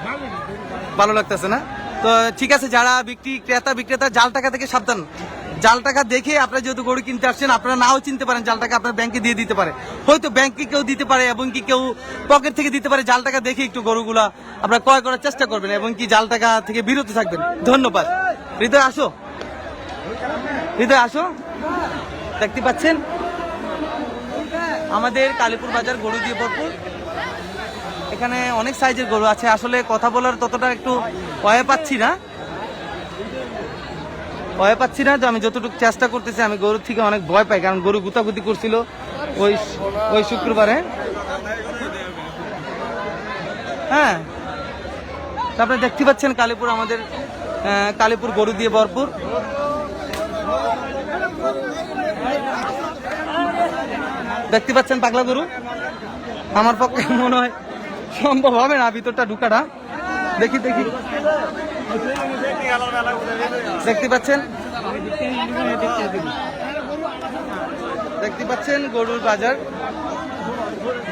ভালো লাগতেছে, না? তো ঠিক আছে, যারা ক্রেতা বিক্রেতা জাল টাকা থেকে সাবধান। জাল টাকা দেখে আপনারা যেহেতু গরু কিনতে আসছেন, আপনারা নাও চিনতে পারেন জাল টাকা আপনার ব্যাংকে দিয়ে দিতে পারে, হয়তো ব্যাংকে কেউ দিতে পারে এবং কি কেউ পকেট থেকে দিতে পারে। জাল টাকা দেখে একটু গরুগুলা আপনারা ক্রয় করার চেষ্টা করবেন এবং কি জাল টাকা থেকে বিরত থাকবেন। ধন্যবাদ। হৃদয় আসো, হৃদয় আসো। দেখতে পাচ্ছেন আমাদের কালীপুর বাজার গরু দিয়ে ভরপুর। এখানে অনেক সাইজের গরু আছে, আসলে কথা বলার ততটা একটু ভয় পাচ্ছি না, তো আমি যতটুকু চেষ্টা করতেছি। আমি গরুর থেকে অনেক ভয় পাই, কারণ গরু গুতাগুতি করছিল ওই শুক্রবারে। হ্যাঁ, তারপরে দেখতে পাচ্ছেন কালীপুর, আমাদের কালীপুর গরু দিয়ে ভরপুর। দেখতে পাচ্ছেন পাগলা গরু। আমার পক্ষে মনে হয় সম্ভব হবে না ভিতরটা ঢুকাটা। দেখি দেখতে পাচ্ছেন গরুর বাজার,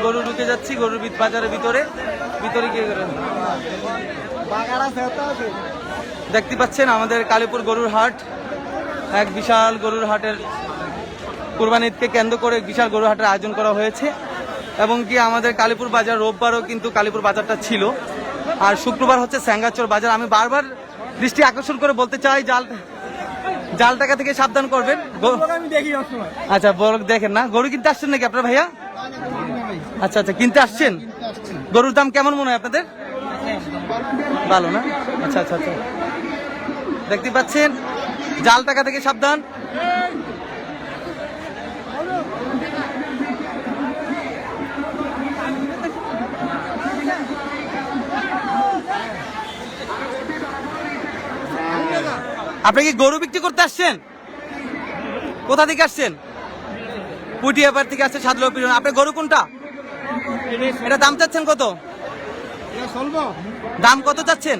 গরু ঢুকে যাচ্ছি গরুর বাজারের ভিতরে গিয়ে দেখতে পাচ্ছেন আমাদের কালীপুর গরুর হাট, এক বিশাল গরুর হাটের কুরবানি ঈদকে কেন্দ্র করে বিশাল গরুর হাটের আয়োজন করা হয়েছে। এবং কি আমাদের কালীপুর বাজার রোববারও কিন্তু কালীপুর বাজারটা ছিল, আর শুক্রবার হচ্ছে স্যাঙ্গাচোর বাজার। আমি বারবার দৃষ্টি আকর্ষণ করে বলতে চাই, জাল টাকা থেকে সাবধান করবেন। আচ্ছা, বড় দেখেন না। গরু কিনতে আসছেন নাকি আপনার ভাইয়া? আচ্ছা, কিনতে আসছেন। গরুর দাম কেমন মনে হয় আপনাদের? ভালো না? আচ্ছা, দেখতে পাচ্ছেন জাল টাকা থেকে সাবধান। আপনি কি গরু বিক্রি করতে আসছেন? কোথা থেকে আসছেন? পুটিয়াপাড় থেকে আসছে সাদলপুর। আপনার গরু কোনটা? এটা দাম চাচ্ছেন কত? দাম কত চাচ্ছেন?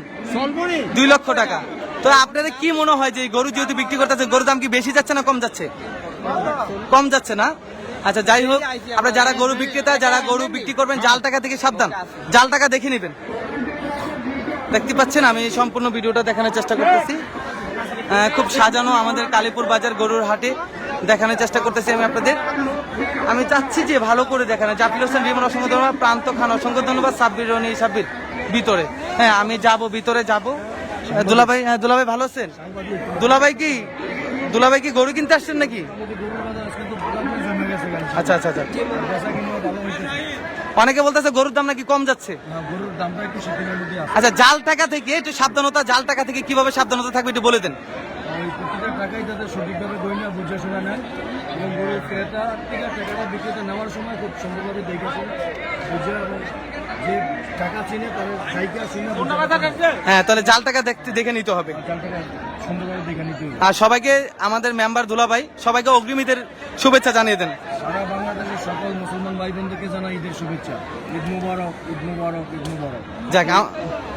2 লক্ষ টাকা। তো আপনাদের কি মনে হয় যে গরু যেহেতু বিক্রি করতেছে, গরুর দাম কি বেশি যাচ্ছে না কম যাচ্ছে? কম যাচ্ছে না? আচ্ছা, যাই হোক, আপনারা যারা গরু বিক্রেতা, যারা গরু বিক্রি করবেন, জাল টাকা থেকে সাবধান, জাল টাকা দেখে নেবেন। দেখতে পাচ্ছেন আমি সম্পূর্ণ ভিডিওটা দেখানোর চেষ্টা করতেছি। খুব সাজানো আমাদের কালীপুর বাজার গরুর হাটে দেখানোর চেষ্টা করতেছি আমি আপনাদের। আমি চাচ্ছি যে ভালো করে দেখানো। জাফির হোসেন রিমন অসংখ্য ধন্যবাদ, প্রান্ত খান অসংখ্য ধন্যবাদ, সাব্বির ভিতরে। হ্যাঁ, আমি যাব, ভিতরে যাব। দুলাভাই ভালো আছেন? দুলাভাই কি গরু কিনতে আসছেন নাকি? আচ্ছা, অনেকে বলতেছে গরুর দাম নাকি কম যাচ্ছে। আচ্ছা, জাল টাকা থেকে একটু সাবধানতা, জাল টাকা থেকে কিভাবে সাবধানতা থাকবে একটু বলে দেন। টাকাই যাতে সঠিকভাবে গয়না বুঝে শোনা নেয় এবং গরুর ক্রেতা থেকে টাকাটা বিক্রেতা নেওয়ার সময় খুব সুন্দরভাবে দেখে শুনে বুঝে এবং যে টাকা চিনে তাদের জায়গা চিনে। হ্যাঁ, তাহলে জাল টাকা দেখে নিতে হবে, জাল টাকা সুন্দরভাবে দেখে নিতে হবে। আর সবাইকে আমাদের মেম্বার দুলাভাই সবাইকে অগ্রিমীদের শুভেচ্ছা জানিয়ে দেন। সারা বাংলাদেশের সকল মুসলমান ভাই বোনদেরকে জানাই ঈদের শুভেচ্ছা। ঈদ মুবারক, ঈদ মুবারক, ঈদ মুবারক। যাক,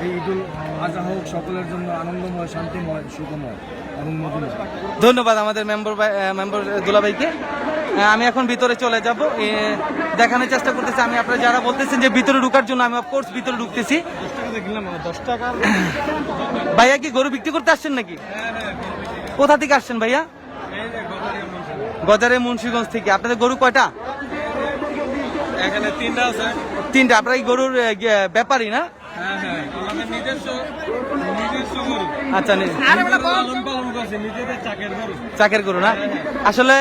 এই ঈদুল আজহা হোক সকলের জন্য আনন্দময়, শান্তিময়, সুখময় এবং মধুময়। ধন্যবাদ আমাদের মেম্বার দুলাভাইকে। আমি এখন ভিতরে চলে যাব, দেখানোর চেষ্টা করতেছি। আমি আপনারা যারা বলতেছেন যে ভিতরে ঢুকার জন্য, আমি অফকোর্স ভিতরে ঢুকতেছি। 10 টাকা। ভাইয়া কি গরু বিক্রি করতে আসছেন নাকি? কোথা থেকে আসছেন ভাইয়া? গজারে মুন্সিগঞ্জ থেকে। আপনাদের গরু কয়টা? এখানে 3টা আছে। 3টা। আপনারা কি গরুর ব্যাপারী না? হ্যাঁ, আমাদের নিজস্ব গরু। আচ্ছা, চাকের গরু না? আসলে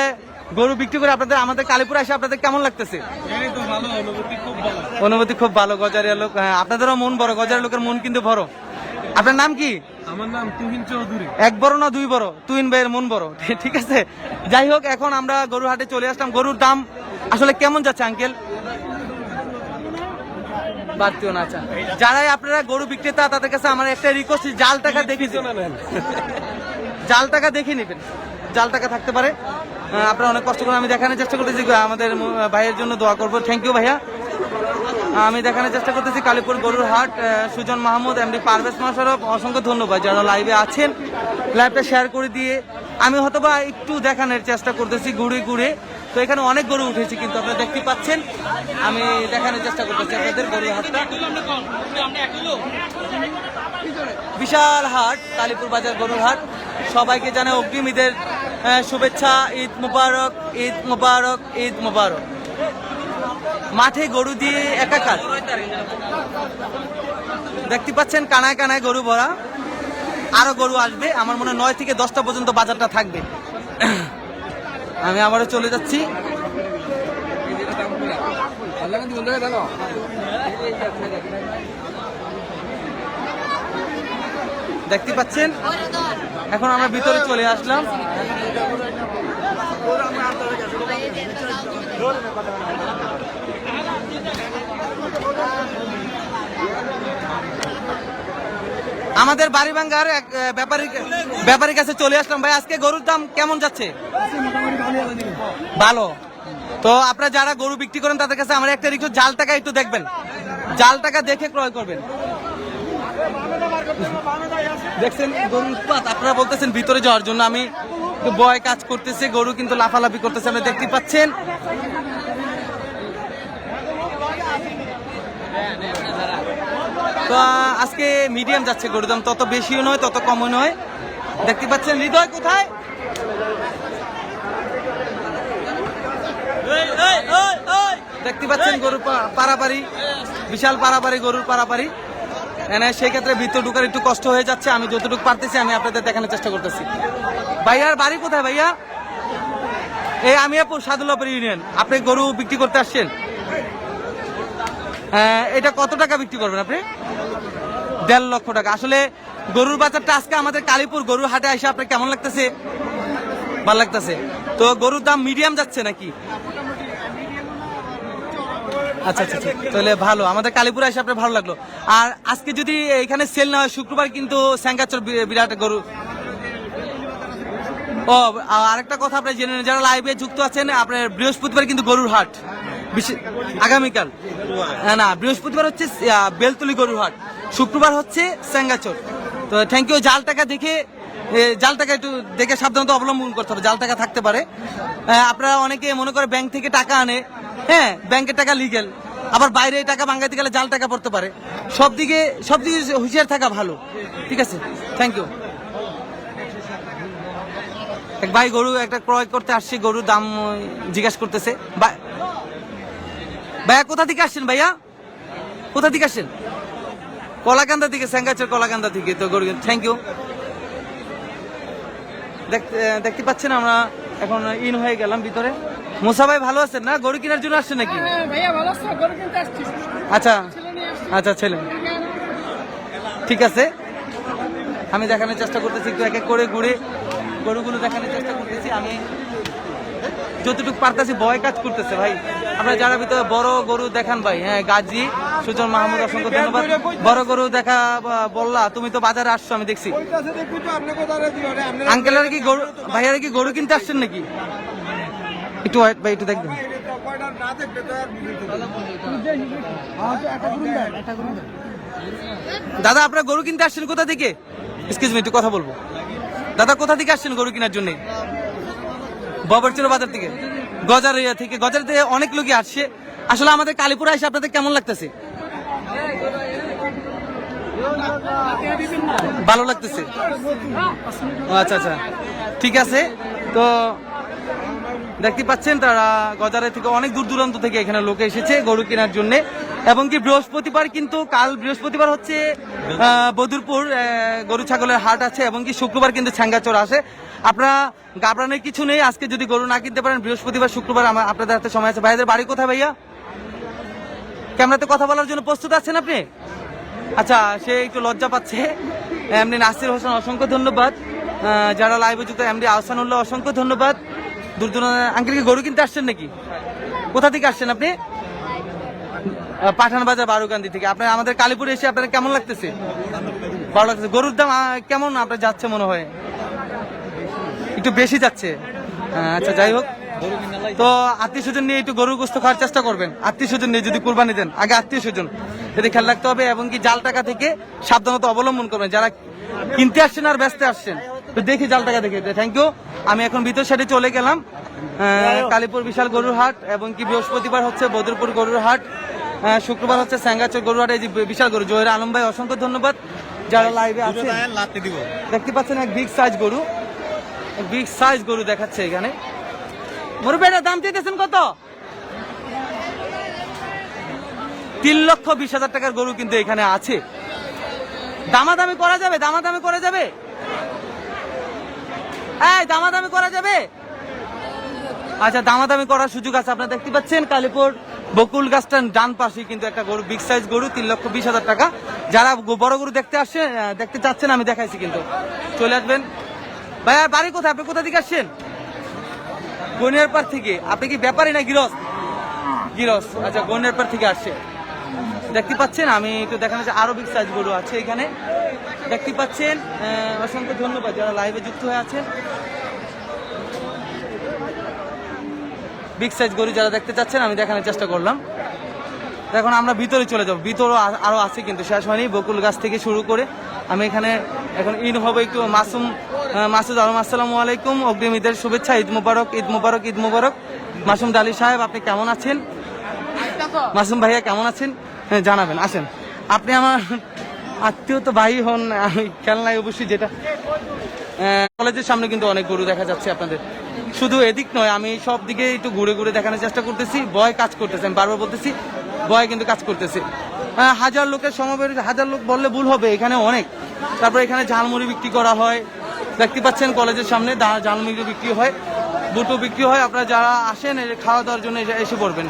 গরু বিক্রি করে আমাদের কালীপুর এসে আপনাদের কেমন লাগতেছে? অনুভূতি খুব ভালো। গজারিয়া লোক, আপনাদেরও মন বড়, গজারিয়া লোকের মন কিন্তু বড়। আপনার নাম কি? আমার নাম তুহিন চৌধুরী। 1 বড় না 2 বড়? তুহিন ভাইয়ের মন বড়। ঠিক আছে, যাই হোক, এখন আমরা গরুর হাটে চলে আসলাম। গরুর দাম আসলে কেমন যাচ্ছে আঙ্কেল? বাড়তিও না। আচ্ছা, যারাই আপনারা গরু বিক্রেতা তাদের কাছে আমার একটা রিকোয়েস্ট, জাল টাকা দেখে জাল টাকা দেখে নেবেন। জাল টাকা থাকতে পারে। আপনারা অনেক কষ্ট করে আমি দেখানোর চেষ্টা করতেছি। আমাদের ভাইয়ের জন্য দোয়া করবো। থ্যাংক ইউ ভাইয়া। আমি দেখানোর চেষ্টা করতেছি কালীপুর গরুর হাট। সুজন মাহমুদ, এমডি পারভেজ মোশাররফ, অসংখ্য ধন্যবাদ যারা লাইভে আছেন। লাইভটা শেয়ার করে দিয়ে আমি হয়তোবা একটু দেখানোর চেষ্টা করতেছি ঘুরে ঘুরে তো এখানে অনেক গরু উঠেছে কিন্তু আপনারা দেখতে পাচ্ছেন। আমি দেখানোর চেষ্টা করতেছি আপনাদের গরুর হাটটা। বিশাল হাট, কালীপুর বাজার গরুর হাট। সবাইকে জানাই অগ্রিম ঈদের শুভেচ্ছা। ঈদ মুবারক, ঈদ মুবারক, ঈদ মুবারক। মাঠে গরু দিয়ে একাকার, দেখতে পাচ্ছেন কানায় কানায় গরু ভরা। আরো গরু আসবে, আমার মনে হয় 9 থেকে 10টা পর্যন্ত বাজারটা থাকবে। আমি আবারও চলে যাচ্ছি। দেখতে পাচ্ছেন এখন আমরা ভিতরে চলে আসলাম। আমাদের বাড়িভাঙ্গার এক ব্যাপারীর কাছে চলে আসলাম। ভাই আজকে গরুর দাম কেমন যাচ্ছে? ভালো। তো আপনারা যারা গরু বিক্রি করেন তাদের কাছে আমার একটা রিকোয়েস্ট, জাল টাকা একটু দেখবেন, জাল টাকা দেখে ক্রয় করবেন। দেখছেন গরুর উৎপাত, আপনারা বলতেছেন ভিতরে যাওয়ার জন্য, আমি বয় কাজ করতেছে, গরু কিন্তু লাফালাফি করতেছে, আপনি দেখতে পাচ্ছেন। তো আজকে মিডিয়াম যাচ্ছে গরুর দাম, তত বেশিও নয় তত কমও নয়। দেখতে পাচ্ছেন হৃদয় কোথায়? দেখতে পাচ্ছেন গরু পারাপারি, বিশাল পারাপারি, গরুর পারাপারি। সেই ক্ষেত্রে ভিতর ঢুকার একটু কষ্ট হয়ে যাচ্ছে। আমি যতটুকু পারতেছি আমি আপনাদের দেখানোর চেষ্টা করতেছি। ভাইয়ার বাড়ি কোথায় ভাইয়া? এই আমিয়াপুর সাদুল্লাপুর ইউনিয়ন। আপনি গরু বিক্রি করতে আসছেন? এটা কত টাকা বিক্রি করবেন আপনি? 1.5 লক্ষ টাকা। আসলে গরুর বাজারটা আজকে আমাদের কালীপুর গরুর হাটে এসে আপনার কেমন লাগতেছে? ভালো লাগতেছে। তো গরুর দাম মিডিয়াম যাচ্ছে নাকি? আচ্ছা আচ্ছা, তাহলে ভালো। আমাদের কালীপুরে এসে আপনার ভালো লাগলো। আর আজকে যদি এখানে সেল না হয়, শুক্রবার কিন্তু স্যাঙ্গাচর বিরাট গরু। ও আরেকটা কথা আপনি জেনে নেন, যারা লাইভে যুক্ত আছেন, আপনার বৃহস্পতিবার কিন্তু গরুর হাট আগামীকাল। না, বৃহস্পতিবার হচ্ছে বেলতলি গরুর হাট, শুক্রবার হচ্ছে স্যাঙ্গাচর। তো থ্যাংক ইউ। জাল টাকা দেখে, জাল টাকা একটু দেখে সাবধানতা অবলম্বন করতে হবে, জাল টাকা থাকতে পারে। আপনারা অনেকে মনে করে ব্যাংক থেকে টাকা আনে, হ্যাঁ ব্যাংকের টাকা লিগেল, আবার বাইরে টাকা বাঙ্গাইতে গেলে জাল টাকা পড়তে পারে। সব দিকে হুঁশিয়ার থাকা ভালো। ঠিক আছে, থ্যাংক ইউ। এক ভাই গরু একটা ক্রয় করতে আসছে, গরুর দাম জিজ্ঞাসা করতেছে। ভাইয়া কোথা থেকে আসছেন? ভাইয়া কোথা থেকে আসছেন? কলাকান্দা থেকে, স্যাঙ্গাচর কলাকান্দা থেকে। তো গরু, থ্যাংক ইউ। দেখতে পাচ্ছেন আমরা এখন ইন হয়ে গেলাম ভিতরে। মুসা ভাই ভালো আছেন না? গরু কেনার জন্য আসছেন নাকি? আচ্ছা আচ্ছা, ছেলে ঠিক আছে। আমি দেখানোর চেষ্টা করতেছি, একটু এক এক করে ঘুরে গরুগুলো দেখানোর চেষ্টা করতেছি। আমি যতটুকু পারতেছি, ভয় কাজ করতেছে ভাই। আপনারা যারা ভিতরে বড় গরু দেখান ভাই, হ্যাঁ গাজী সুজন মাহমুদ, অসংখ্য ধন্যবাদ। বড় গরু দেখা বললা, তুমি তো বাজারে আসছো, আমি দেখছি। আঙ্কেলের কি গরু, ভাইয়ারা কি গরু কিনতে আসছেন নাকি? একটু ওয়েট ভাই, একটু দেখবেন। দাদা আপনারা গরু কিনতে আসছেন কোথা থেকে? এক্সকিউজ মি, একটু কথা বলবো। দাদা কোথা থেকে আসছেন গরু কেনার জন্য? ববরচুর বাজার থেকে, গজারিয়া থেকে। গজার থেকে অনেক লোকই আসছে। আসলে আমাদের কালীপুরে এসে আপনাদের কেমন লাগতেছে? ভালো লাগতেছে। আচ্ছা আচ্ছা, ঠিক আছে। তো দেখতে পাচ্ছেন তারা গজারে থেকে অনেক দূর দূরান্ত থেকে এখানে লোক এসেছে গরু কেনার জন্য। এবং কি বৃহস্পতিবার কিন্তু, কাল বৃহস্পতিবার হচ্ছে বদরপুর গরু ছাগলের হাট আছে, এবং কি শুক্রবার কিন্তু স্যাঙ্গাচর আসে। আপনারা ঘাবড়ানোর কিছু নেই। আজকে যদি গরু না কিনতে পারেন, বৃহস্পতিবার শুক্রবার আপনাদের হাতে সময় আছে। ভাইদের বাড়ি কোথায় ভাইয়া? ক্যামেরাতে কথা বলার জন্য প্রস্তুত আছেন আপনি? আচ্ছা, সে একটু লজ্জা পাচ্ছে। এমনি নাসির হোসেন, অসংখ্য ধন্যবাদ। যারা লাইভে যুক্ত, এমডি আহসানুল্লাহ, অসংখ্য ধন্যবাদ। দূর দূরান্ত আঙ্কেল কি গরু কিনতে আসছেন নাকি? কোথা থেকে আসছেন আপনি? পাঠান বাজার বারুকান্দি থেকে। আপনার আমাদের কালীপুরে এসে আপনার কেমন লাগতেছে? ভালো লাগতেছে। গরুর দাম কেমন আপনার যাচ্ছে মনে হয়? একটু বেশি যাচ্ছে। আচ্ছা, যাই হোক। তো আত্মীয় স্বজন নিয়ে একটু গরুর গোস্ত খাওয়ার চেষ্টা করবেন। আত্মীয় স্বজন নিয়ে যদি কুরবানি দেন, আগে আত্মীয় স্বজন যদি খেয়াল রাখতে হবে। এবং কি জাল টাকা থেকে সাবধানতা অবলম্বন করবেন। যারা কিনতে আসছেন আর ব্যস্ত আসছেন, তো দেখি জাল টাকা দেখে। Thank you. আমি এখন ভিতর সাইডে চলে গেলাম। কালীপুর বিশাল গরুর হাট, এবং কি বৃহস্পতিবার হচ্ছে বদরপুর গরুর হাট, শুক্রবার হচ্ছে স্যাঙ্গাচর গরুর হাট। এই যে বিশাল গরু জহির আলম ভাই, অসংখ্য ধন্যবাদ যারা লাইভে আছে। দেখতে পাচ্ছেন এক বিগ সাইজ গরু, বিগ সাইজ গরু দেখাচ্ছে এখানে। মুরব্বী এটার দাম দিতেছেন কত? 3,20,000 টাকার গরু কিন্তু এখানে আছে। দামাদামি করা যাবে? দামাদামি করা যাবে? এই দামাদামি করা যাবে? আচ্ছা, দামাদামি করার সুযোগ আছে। আপনারা দেখতে পাচ্ছেন কালীপুর বকুল গাছটার ডান পাশে কিন্তু একটা গরু, বিগ সাইজ গরু, 3,20,000 টাকা। যারা বড় গরু দেখতে আসছেন, দেখতে চাচ্ছেন, আমি দেখাইছি কিন্তু, চলে আসবেন। ভাইয়া বাড়ি কোথায়? আপনি কোথা থেকে আসছেন? গনিয়ার পার থেকে। আপনি কি ব্যাপারী না গৃহস্থ? গৃহস্থ। আচ্ছা, গনিয়ার পার থেকে আসছে। দেখতে পাচ্ছেন, আমি একটু দেখানো যে আরো বিগ সাইজ গরু আছে এখানে। দেখতে পাচ্ছেন, অসংখ্য ধন্যবাদ যারা লাইভে যুক্ত হয়ে আছেন। বিগ সাইজ গরু যারা দেখতে চাচ্ছেন আমি দেখানোর চেষ্টা করলাম। এখন আমরা ভিতরে চলে যাব, ভিতরে আরো আছে কিন্তু, শেষ হয়নি। বকুল গাছ থেকে শুরু করে আমি এখানে এখন ইন হবে একটু। মাসুদ আলম, আসসালামু আলাইকুম, অগ্রিম ঈদের শুভেচ্ছা, ঈদ মুবারক, ঈদ মুবারক, ঈদ মুবারক। মাসুম ডালি সাহেব, আপনি কেমন আছেন? মাসুম ভাইয়া কেমন আছেন? হ্যাঁ, জানাবেন। আসেন, আপনি আমার আত্মীয় তো ভাই হন। আমি খেলনায় অবশ্যই, যেটা কলেজের সামনে কিন্তু অনেক গরু দেখা যাচ্ছে আপনাদের। শুধু এদিক নয়, আমি সব দিকে একটু ঘুরে ঘুরে দেখানোর চেষ্টা করতেছি। ভয় কাজ করতেছে, আমি বারবার বলতেছি, ভয় কিন্তু কাজ করতেছে। হাজার লোকের সমাবেশ, হাজার লোক বললে ভুল হবে, এখানে অনেক। তারপরে এখানে ঝালমুড়ি বিক্রি করা হয়, দেখতে পাচ্ছেন কলেজের সামনে ঝালমুড়ি বিক্রি হয়, বুটো বিক্রি হয়। আপনারা যারা আসেন খাওয়া দাওয়ার জন্য এসে পড়বেন।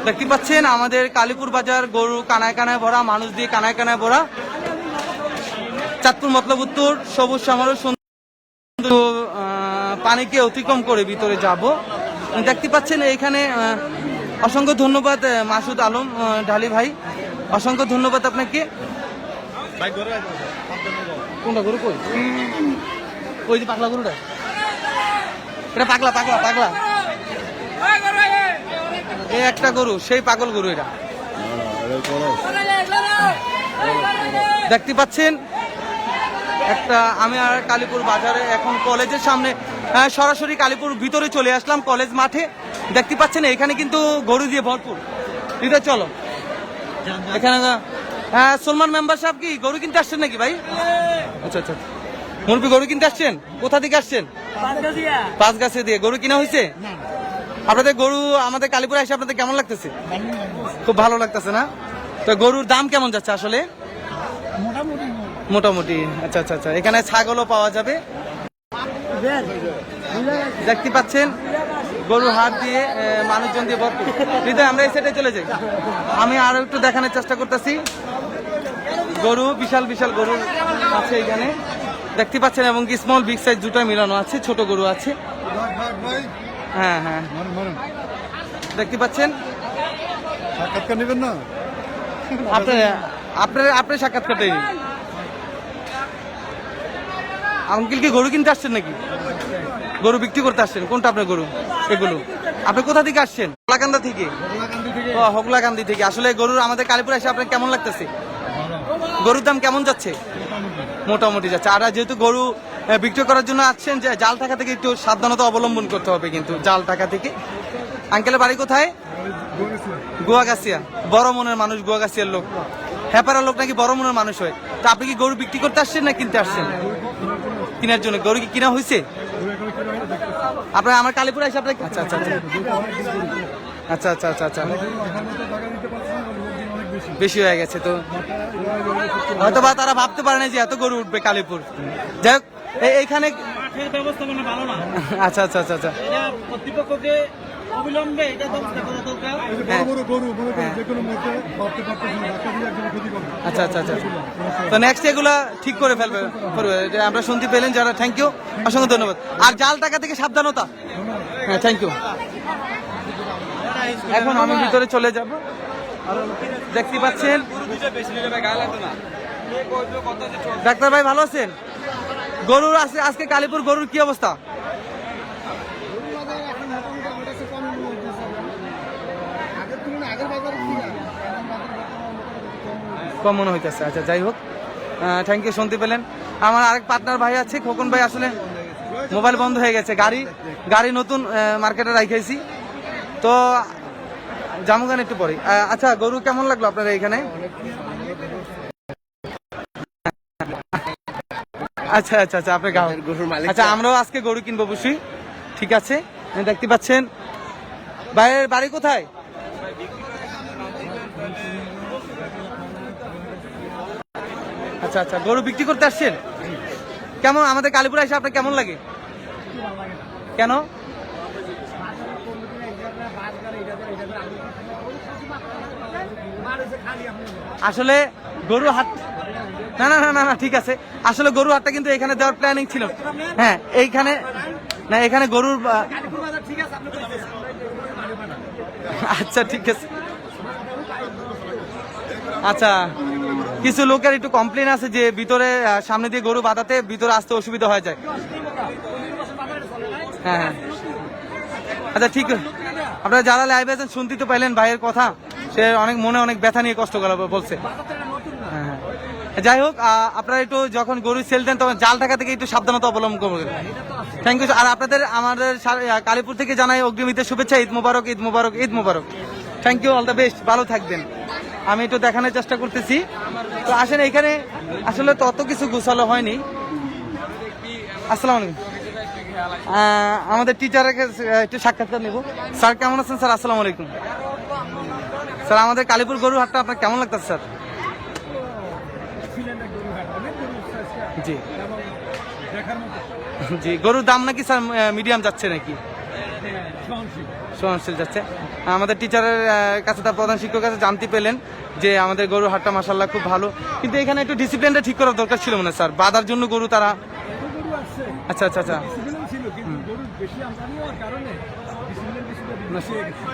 দেখতে পাচ্ছেন আমাদের কালীপুর বাজার গরু কানায় কানায় ভরা, মানুষ দিয়ে কানায় কানায় ভরা। চাঁদপুর মতলব উত্তর সবুজ শ্যামল সুন্দর পানিকে অতিক্রম করে ভিতরে যাব। দেখতে পাচ্ছেন এইখানে অসংখ্য ধন্যবাদ মাসুদ আলম ঢালি ভাই, অসংখ্য ধন্যবাদ আপনাকে। কোনটা গরু? কই ওই যে পাগলা গরুটা, এটা পাগলা পাগলা পাগলা, এই একটা গরু, সেই পাগল গরু এটা। দেখতে পাচ্ছেন একটা, আমি আর কালীপুর বাজারে এখন কলেজের সামনে, সরাসরি কালীপুর ভিতরে চলে আসলাম, কলেজ মাঠে। দেখতে পাচ্ছেন এখানে কিন্তু গরু দিয়ে ভরপুর। হৃদয় চলো এখানে। সলমান মেম্বার সাহেব কি গরু কিনতে আসছেন নাকি ভাই? আচ্ছা আচ্ছা, মুরব্বী গরু কিনতে আসছেন? কোথা থেকে আসছেন? পাঁচগাছিয়া দিয়ে। গরু কিনা হয়েছে? আপনাদের গরু আমাদের কালীপুরে এসে আপনাদের কেমন লাগতেছে? খুব ভালো লাগতেছে না? তো গরুর দাম কেমন যাচ্ছে আসলে? মোটামুটি। আচ্ছা আচ্ছা আচ্ছা, এখানে ছাগলও পাওয়া যাবে। দেখতে পাচ্ছেন গরুর হাট দিয়ে মানুষজন দিয়ে ভরপুর। হৃদয়, আমরা এই সাইডে চলে যাই, আমি আরো একটু দেখানোর চেষ্টা করতেছি। গরু, বিশাল বিশাল গরু আছে এখানে দেখতে পাচ্ছেন, এবং স্মল বিগ সাইজ দুটো মিলানো আছে, ছোট গরু আছে। হ্যাঁ হ্যাঁ, দেখতে পাচ্ছেন। সাক্ষাৎকার নেবেন না? আপনার সাক্ষাৎকারটা নিন। আঙ্কেল কি গরু কিনতে আসছেন নাকি? গরু বিক্রি করতে আসছেন? কোনটা আপনার গরু? এগুলো। আপনি কোথা থেকে আসছেন? হগলাকান্দা থেকে। হগলাকান্দি থেকে। আসলে গরুর আমাদের কালীপুর এসে আপনার কেমন লাগতেছে? গরুর দাম কেমন যাচ্ছে? মোটামুটি যাচ্ছে। আর যেহেতু গরু বিক্রি করার জন্য আসছেন, যে জাল টাকা থেকে একটু সাবধানতা অবলম্বন করতে হবে কিন্তু, জাল টাকা থেকে। আঙ্কেলের বাড়ি কোথায়? গুয়াগাছিয়া। বড় মনের মানুষ, গুয়াগাছিয়ার লোক। হ্যাপারা লোক নাকি বড় মনের মানুষ হয়। তো আপনি কি গরু বিক্রি করতে আসছেন না কিনতে আসছেন? কেনার জন্য। গরু কি কিনা হয়েছে আপনার? আমার কালীপুরে এসে আপনার? আচ্ছা আচ্ছা আচ্ছা আচ্ছা আচ্ছা আচ্ছা আচ্ছা, বেশি হয়ে গেছে তো, হয়তো বা তারা ভাবতে পারে না যে এত গরু উঠবে কালীপুর। যাই হোক, এইখানে ব্যবস্থাপনা ভালো না। আচ্ছা আচ্ছা আচ্ছা আচ্ছা, কর্তৃপক্ষকে অবিলম্বে এটা ব্যবস্থা করা দরকার। আচ্ছা আচ্ছা আচ্ছা, তো নেক্সট এগুলা ঠিক করে ফেলবে, আমরা শুনতে পেলেন যারা। থ্যাংক ইউ, অসংখ্য ধন্যবাদ। আর জাল টাকা থেকে সাবধানতা। হ্যাঁ, থ্যাংক ইউ। এখন আমি ভিতরে চলে যাব। দেখতে পাচ্ছেন ডাক্তার ভাই ভালো আছেন? গরুর আজকে কালীপুর গরুর কি অবস্থা? কম মনে হইতেছে। আচ্ছা, যাই হোক, থ্যাংক ইউ, শুনতে পেলেন। আমার আরেক পার্টনার ভাই আছে, খোকন ভাই। আসলে মোবাইল বন্ধ হয়ে গেছে, গাড়ি নতুন মার্কেটে রাখাইছি, তো জামুগান একটু পরে। আচ্ছা, গরু কেমন লাগলো আপনার এখানে? আচ্ছা আচ্ছা আচ্ছা, আপনার গরুর মালিক। আচ্ছা, আমরাও আজকে গরু কিনবো অবশ্যই। ঠিক আছে, দেখতে পাচ্ছেন ভাইয়ের বাড়ি কোথায়? আচ্ছা আচ্ছা, গরু বিক্রি করতে আসছেন? কেমন আমাদের কালীপুরে এসে আপনার কেমন লাগে? কেন? আসলে গরু হাট, না না না না না, ঠিক আছে, আসলে গরু হাটটা কিন্তু এখানে দেওয়ার প্ল্যানিং ছিল। হ্যাঁ, এইখানে না, এখানে গরুর আচ্ছা ঠিক আছে। আচ্ছা, কিছু লোকের একটু কমপ্লেন আছে যে ভিতরে সামনে দিয়ে গরু বাঁধাতে ভিতরে আসতে অসুবিধা হয়ে যায়। হ্যাঁ হ্যাঁ, আচ্ছা ঠিক, আপনারা যারা লাইভে আছেন শুনতে তো পাইলেন ভাইয়ের কথা, সে মনে অনেক ব্যথা নিয়ে কষ্ট করে বলছে। হ্যাঁ হ্যাঁ, যাই হোক, আপনারা একটু যখন গরু সেল দেন তখন জাল টাকা থেকে একটু সাবধানতা অবলম্বন করবেন। Thank you. আর আমাদের কালীপুর থেকে জানাই অগ্রিম ঈদের শুভেচ্ছা। Eid Mubarak, Eid Mubarak, Eid Mubarak. Thank you, all the best, ভালো থাকবেন। আমি একটু দেখানোর চেষ্টা করতেছি। তো আসেন, এখানে আসলে তত কিছু গোছালো হয়নি। আসসালামু আলাইকুম, আমাদের টিচারের কাছে একটু সাক্ষাৎকার নেব। স্যার কেমন আছেন? স্যার আসসালামু আলাইকুম। স্যার, আমাদের কালীপুর গরুর হাটটা আপনার কেমন লাগতেছে স্যার? জি জি, গরুর দাম নাকি স্যার মিডিয়াম যাচ্ছে নাকি? সহনশীল যাচ্ছে। আমাদের টিচারের কাছে, তার প্রধান শিক্ষকের কাছে জানতে পেলেন যে আমাদের গরুর হাটটা মাশাআল্লাহ খুব ভালো, কিন্তু এখানে একটু ডিসিপ্লিনটা ঠিক করার দরকার ছিল মনে হয় স্যার, বাঁধার জন্য গরু তারা। আচ্ছা আচ্ছা আচ্ছা,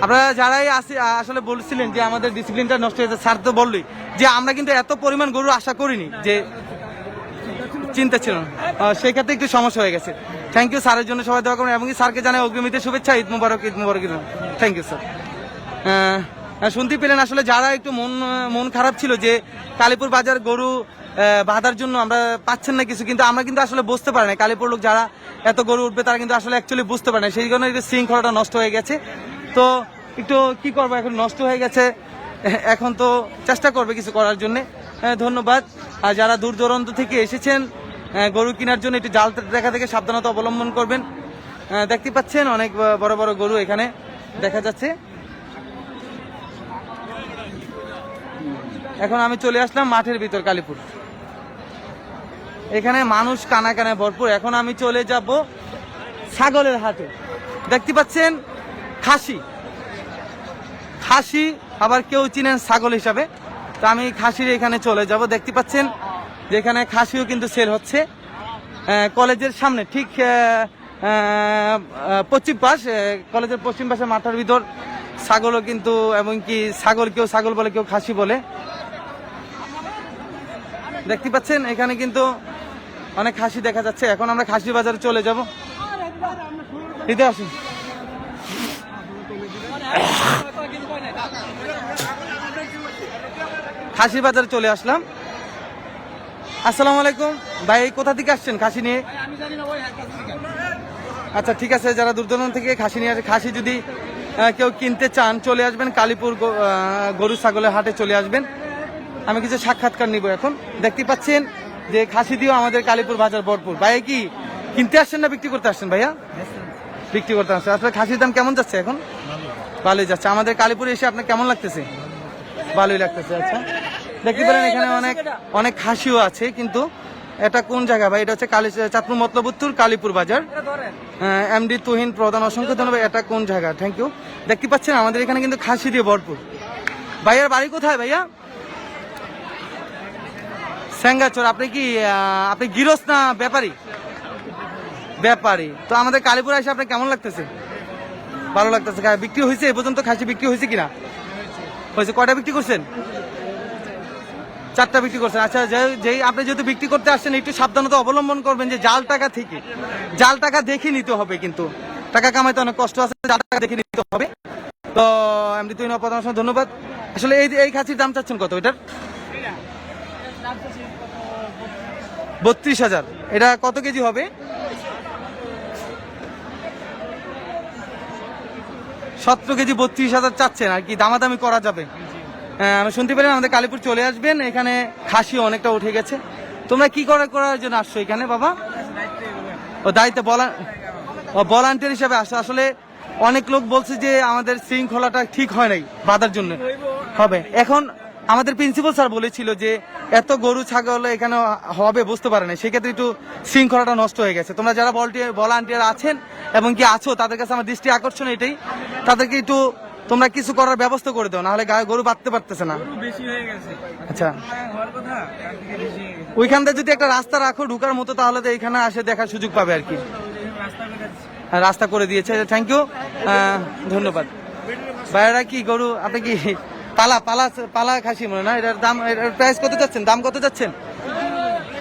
আপনারা যারাই আসলে বলছিলেন যে আমাদের ডিসিপ্লিনটা নষ্ট হয়েছে, স্যার তো বললই যে আমরা কিন্তু এত পরিমাণ গরু আশা করিনি, যে চিন্তা ছিল না, সেই ক্ষেত্রে একটু সমস্যা হয়ে গেছে। থ্যাংক ইউ, স্যারের জন্য সবাই দোয়া করবেন এবং স্যারকে জানাই অগ্রিম ঈদের শুভেচ্ছা। Eid Mubarak, Eid Mubarak, Eid Mubarak. Thank you sir. শুনতে পেলেন আসলে যারা একটু মন খারাপ ছিল যে কালীপুর বাজার গরু বাঁধার জন্য আমরা পাচ্ছেন না কিছু, কিন্তু আমরা কিন্তু আসলে বুঝতে পারি না, কালীপুর লোক যারা এত গরু উঠবে তারা কিন্তু আসলে অ্যাকচুয়ালি বুঝতে পারে না, সেই জন্য একটু শৃঙ্খলাটা নষ্ট হয়ে গেছে। তো একটু কি করবো, এখন নষ্ট হয়ে গেছে, এখন তো চেষ্টা করবে কিছু করার জন্য। ধন্যবাদ। আর যারা দূর দূরান্ত থেকে এসেছেন গরু কেনার জন্য একটু জাল দেখা থেকে সাবধানতা অবলম্বন করবেন। দেখতে পাচ্ছেন অনেক বড় বড় গরু এখানে দেখা যাচ্ছে। এখন আমি চলে আসলাম মাঠের ভিতর কালীপুর, এখানে মানুষ কানা কানায় ভরপুর। এখন আমি চলে যাব ছাগলের হাটে। দেখতে পাচ্ছেন খাসি, আবার কেউ চিনেন ছাগল হিসাবে, তো আমি খাসির এখানে চলে যাব। দেখতে পাচ্ছেন যেখানে খাসিও কিন্তু সেল হচ্ছে কলেজের সামনে, ঠিক পশ্চিম পাশ, কলেজের পশ্চিম পাশে মাথার ভিতর ছাগলও কিন্তু, এমনকি কেউ ছাগল বলে, কেউ খাসি বলে। দেখতে পাচ্ছেন এখানে কিন্তু অনেক খাসি দেখা যাচ্ছে। এখন আমরা খাসি বাজারে চলে যাব। দিতে আসুন, খাসি বাজারে চলে আসলাম। আসসালামু আলাইকুম ভাই, কোথা থেকে আসছেন খাসি নিয়ে? আচ্ছা ঠিক আছে, যারা দূর দূরান্ত থেকে খাসি নিয়ে আসে, খাসি যদি কেউ কিনতে চান চলে আসবেন কালীপুর গরু ছাগলের হাটে চলে আসবেন। আমি কিছু সাক্ষাৎকার নিব এখন। দেখতে পাচ্ছেন যে খাসি দিয়েও আমাদের কালীপুর বাজার ভরপুর। ভাই কি কিনতে আসছেন না বিক্রি করতে আসছেন? ভাইয়া বিক্রি করতে আসছেন। আসলে খাসির দাম কেমন যাচ্ছে এখন? ভালোই যাচ্ছে। আমাদের কালীপুরে এসে আপনার কেমন লাগতেছে? ভালোই লাগতেছে। আচ্ছা, দেখতে পেলেন এখানে অনেক খাসিও আছে, কিন্তু এটা কোন জায়গা ভাই? এটা হচ্ছে চাঁদপুর মতলবুত্তুর কালীপুর বাজার। এমডি তুহিন প্রধান, অসংখ্য ধন্যবাদ। এটা কোন জায়গা? Thank you. দেখতে পাচ্ছেন আমাদের এখানে কিন্তু খাসি দিয়ে ভরপুর। ভাইয়ার বাড়ি কোথায় ভাইয়া? স্যাঙ্গাচর। আপনি গৃহস্থ না ব্যাপারী? ব্যাপারী। তো আমাদের কালীপুরে এসে আপনার কেমন লাগতেছে? ভালো লাগতেছে। বিক্রি হয়েছে এ পর্যন্ত? খাসি বিক্রি হয়েছে কিনা? হয়েছে। কয়টা বিক্রি করছেন? 4টা বিক্রি করছেন। আচ্ছা, যেই আপনি যেহেতু বিক্রি করতে আসছেন একটু সাবধানতা অবলম্বন করবেন যে জাল টাকা দেখে নিতে হবে, কিন্তু টাকা কামাইতে অনেক কষ্ট আছে, জাল টাকা দেখে নিতে হবে। তো এমনি তুই প্রধান ধন্যবাদ। আসলে এই খাসির দাম চাচ্ছেন কত? এটার 32,000। এটা কত কেজি হবে? 17 কেজি 32,000 চাচ্ছেন আর কি, দামাদামি করা যাবে। আমি শুনতে পেলাম আমাদের কালীপুর চলে আসবেন, এখানে খাসি অনেকটা উঠে গেছে। তোমরা কি করার জন্য আসছো এখানে বাবা? ও দায়িত্ব ভলান্টিয়ার হিসেবে আসো। আসলে অনেক লোক বলছে যে আমাদের শৃঙ্খলাটা ঠিক হয় নাই, বাধার জন্য হবে। এখন আমাদের প্রিন্সিপাল স্যার বলেছিল যে এত গরু ছাগল এখানে হবে বুঝতে পারে না, সেক্ষেত্রে একটু শৃঙ্খলাটা নষ্ট হয়ে গেছে। তোমরা যারা ভলান্টিয়ার আছেন এবং কি আছো তাদের কাছে আমার দৃষ্টি আকর্ষণ এটাই, তাদেরকে একটু তোমরা কিছু করার ব্যবস্থা করে দাও, নাহলে গায়ে গরু বাঁধতে পারতেছে না। আচ্ছা, ওইখান থেকে যদি একটা রাস্তা রাখো ঢুকার মতো, তাহলে তো এখানে আসে দেখার সুযোগ পাবে আর কি। রাস্তা করে দিয়েছে, থ্যাংক ইউ, ধন্যবাদ। ভাইয়েরা কি গরু আপনি কি পালা পালা পালা খাসি মনে না? এটার দাম, এটার প্রাইস কত যাচ্ছেন, দাম কত যাচ্ছেন?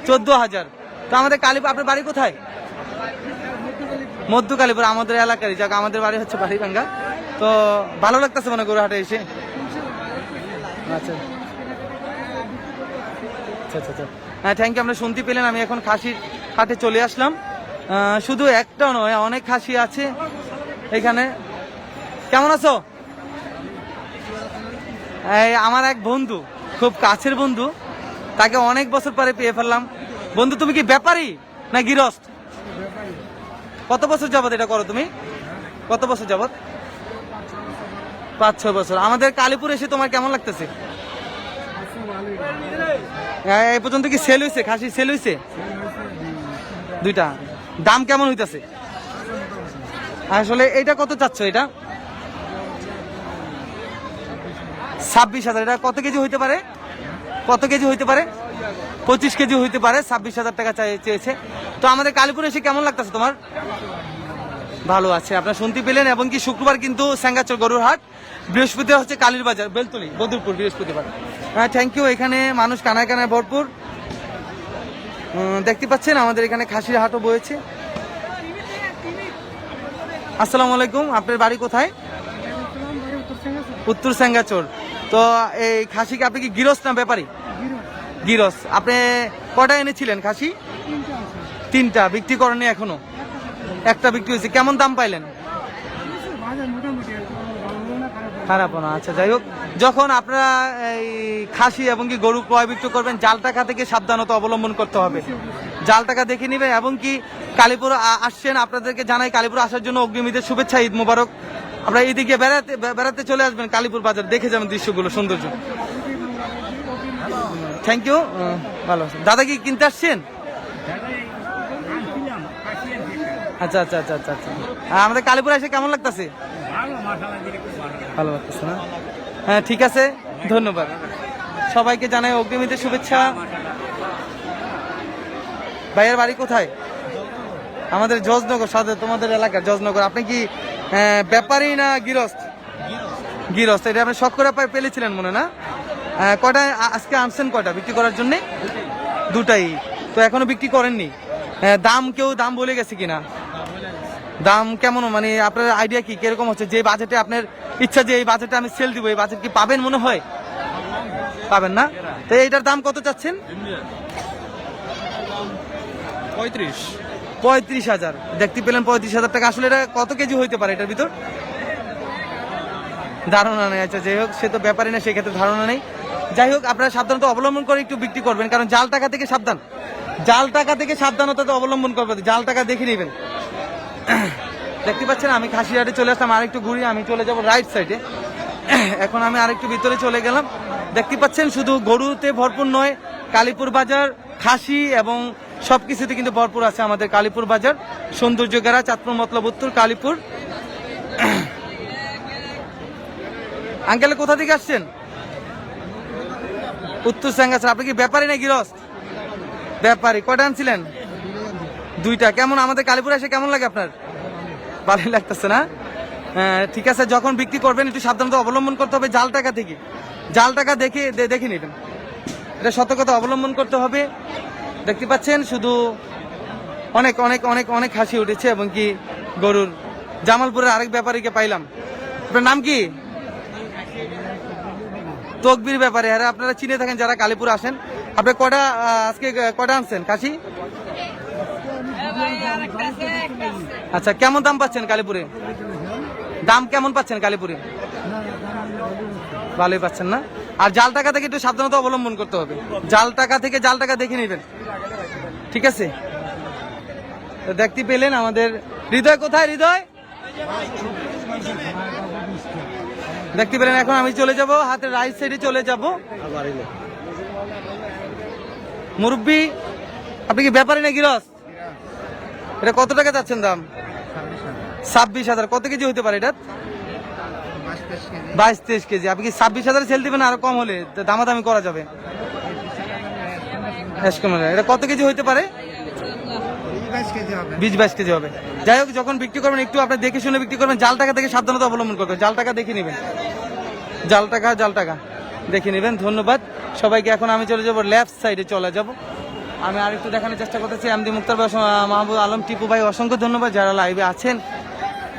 14,000। তো আমাদের কালীপুর, আপনার বাড়ি কোথায়? মধ্য কালীপুর, আমাদের এলাকারই। যাক, আমাদের বাড়ি হচ্ছে বাড়িভাঙ্গা। তো ভালো লাগতেছে মনে গরু হাটে এসে? আচ্ছা আচ্ছা আচ্ছা, হ্যাঁ থ্যাংক ইউ। আমরা শুনতে পেলেন, আমি এখন খাসির হাটে চলে আসলাম। শুধু একটা নয়, অনেক খাসি আছে এখানে। কেমন আছো? আমার এক বন্ধু, খুব কাছের বন্ধু, তাকে অনেক বছর পরে পেয়ে ফেললাম। বন্ধু, তুমি কি ব্যাপারী না গৃহস্থ? কত বছর যাবত এটা করো তুমি? কত বছর যাবত? 5-6 বছর। আমাদের কালীপুর এসে তোমার কেমন লাগতেছে? এই পর্যন্ত কি সেল হয়েছে? খাসি সেল হয়েছে? 2টা। দাম কেমন হইতাছে? আসলে এটা কত চাচ্ছ? এটা 26,000। এটা কত কেজি হইতে পারে? কত কেজি হইতে পারে? 25 কেজি হইতে পারে। 26,000 টাকা চেয়েছে। তো আমাদের কালীপুর এসে কেমন লাগতেছে তোমার? ভালো আছে। আপনারা শুনতে পেলেন। এবং কি শুক্রবার কিন্তু স্যাঙ্গাচর গরুর হাট, বৃহস্পতিবার হচ্ছে কালীর বাজার, বেলতলি বদরপুর, বৃহস্পতিবার। হ্যাঁ থ্যাংক ইউ। এখানে মানুষ কানায় কানায় ভরপুর। দেখতে পাচ্ছেন আমাদের এখানে খাসির হাটও বয়েছে। আসসালামু আলাইকুম, আপনার বাড়ি কোথায়? উত্তর স্যাঙ্গাচর। তো এই খাসি কি আপনি কি গৃহস্থ না ব্যাপারী? গৃহস্থ। আপনি কটা এনেছিলেন খাসি? 3টা। বিক্রি করেননি এখনো? একটা বিক্রি হয়েছে। কেমন দাম পাইলেন? খারাপ না। আচ্ছা, যাই হোক, যখন আপনারা এই খাসি এবং কি গরু ক্রয় বিক্রয় করবেন, জাল টাকা থেকে সাবধানতা অবলম্বন করতে হবে। জাল টাকা দেখে নেবেন। এবং কি কালীপুর আসছেন, আপনাদেরকে জানাই কালীপুর আসার জন্য অগ্রিম ঈদের শুভেচ্ছা, ঈদ মোবারক। আপনারা এদিকে বেড়াতে চলে আসবেন কালীপুর বাজার, দেখে যাবেন দৃশ্যগুলো, সৌন্দর্য। থ্যাংক ইউ, ভালো আছেন। দাদা কি কিনতে আসছেন? আচ্ছা আচ্ছা আচ্ছা আচ্ছা আচ্ছা। আমাদের কালীপুর এসে কেমন লাগতেছে? ভালো লাগতেছে না? হ্যাঁ ঠিক আছে, ধন্যবাদ। সবাইকে জানাই অগ্রিম ঈদের শুভেচ্ছা। ভাইয়ের বাড়ি কোথায়? আমাদের জজনগর, সাথে তোমাদের এলাকার জজনগর। আপনি কি ব্যাপারী না গৃহস্থ? গৃহস্থ। এটা আপনি শখ করে পেলেছিলেন মনে না? কয়টা আজকে আনছেন? কয়টা বিক্রি করার জন্য? 2টাই। তো এখনো বিক্রি করেননি? কেউ দাম বলে গেছে কিনা? দাম কেমন, মানে আপনার আইডিয়া কি কিরকম হচ্ছে? যে বাজেটে আপনার ইচ্ছা যে এই বাজেটে আমি সেল দিব, এই বাজেট কি পাবেন মনে হয়? পাবেন না? তো এইটার দাম কত চাচ্ছেন? 35,000। দেখতে পেলেন 35,000 টাকা। আসলে এটা কত কেজি হইতে পারে এটার ভিতর? ধারণা নেই। আচ্ছা, যাই হোক, সে তো ব্যাপারই না, সেক্ষেত্রে ধারণা নেই। যাই হোক, আপনারা সাবধানতা অবলম্বন করে একটু বিক্রি করবেন, কারণ জাল টাকা থেকে সাবধান। জাল টাকা থেকে সাবধানতা তো অবলম্বন করবেন, জাল টাকা দেখে নেবেন। দেখতে পাচ্ছেন আমি খাসি হাটে চলে আসলাম। আরেকটু ঘুরি, আমি চলে যাব রাইট সাইডে। এখন আমি আরেকটু ভিতরে চলে গেলাম। দেখতে পাচ্ছেন শুধু গরুতে ভরপুর নয়, কালীপুর বাজার খাসি এবং সবকিছুতে কিন্তু ভরপুর আছে আমাদের কালীপুর বাজার। সৌন্দর্য গেরা, চাঁদপুর মতলব উত্তর কালীপুর। আঙ্কেল কোথা থেকে আসছেন? উত্তর স্যাঙ্গাচর। আপনি কি ব্যাপারী না গৃহস্থ? ব্যাপারী। কয়টা আনছিলেন? 2টা। কেমন আমাদের কালীপুর এসে কেমন লাগে আপনার? ভালোই লাগতেছে না? ঠিক আছে, যখন বিক্রি করবেন একটু সাবধানতা অবলম্বন করতে হবে জাল টাকা থেকে। জাল টাকা দেখে নেবেন, এটা সতর্কতা অবলম্বন করতে হবে। দেখতে পাচ্ছেন শুধু অনেক অনেক অনেক অনেক হাসি উঠেছে। এবং কি গরুর জামালপুরের আরেক ব্যাপারীকে পাইলাম। আপনার নাম কি? তকবির ব্যাপারে। হ্যাঁ, আপনারা চিনে থাকেন যারা কালীপুর আসেন। আপনি আজকে কটা আনছেন খাসি? আচ্ছা, কেমন দাম পাচ্ছেন কালীপুরে? দাম কেমন পাচ্ছেন কালীপুরে? ভালোই পাচ্ছেন না? আর জাল টাকা থেকে একটু সাবধানতা অবলম্বন করতে হবে। জাল টাকা থেকে জাল টাকা দেখে নেবেন, ঠিক আছে? তো দেখতে পেলেন আমাদের হৃদয় কোথায়? হৃদয় দেখতে পেলেন। এখন আমি চলে যাব হাতের রাইট সাইডে চলে যাব। মুরব্বি আপনি কি ব্যাপারী না গিরস? এটা কত টাকা যাচ্ছেন দাম? 26,000। কত কেজি হতে পারে এটা? 22-23 কেজি। আপনি কি 26,000 সেল দিবেন? আরো কম হলে দামাদামি করা যাবে। এটা কত কেজি হইতে পারে? 20-22 কেজি হবে। যাই হোক, যখন বিক্রি করবেন একটু আপনি দেখে শুনে বিক্রি করবেন। জাল টাকা থেকে সাবধানতা অবলম্বন করবেন। জাল টাকা দেখে নেবেন, জাল টাকা দেখে নেবেন। ধন্যবাদ সবাইকে। এখন আমি চলে যাব লেফট সাইডে চলে যাব। আমি আরেকটু দেখানোর চেষ্টা করতেছি। এমডি মুক্তার ভাই, মাহবুব আলম, টিপু ভাই, অসংখ্য ধন্যবাদ যারা লাইভে আছেন।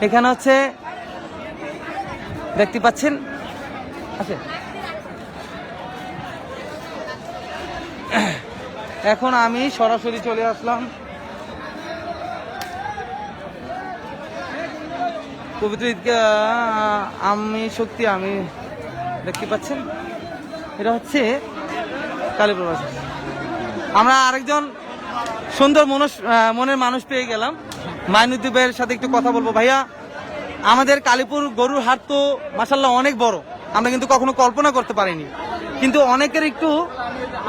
এখানে হচ্ছে দেখতে পাচ্ছেন আছে। এখন আমি সরাসরি চলে আসলাম পবিত্র ঈদগাহ আমি শক্তি। আমি দেখতে পাচ্ছেন এটা হচ্ছে কালীপুর বাজার। আমরা আরেকজন সুন্দর মনের মানুষ পেয়ে গেলাম। মাইনুদ্দিন ভাইয়ের সাথে একটু কথা বলবো। ভাইয়া, আমাদের কালীপুর গরুর হাট তো মাশাআল্লাহ অনেক বড়, আমরা কিন্তু কখনো কল্পনা করতে পারিনি। কিন্তু অনেকের একটু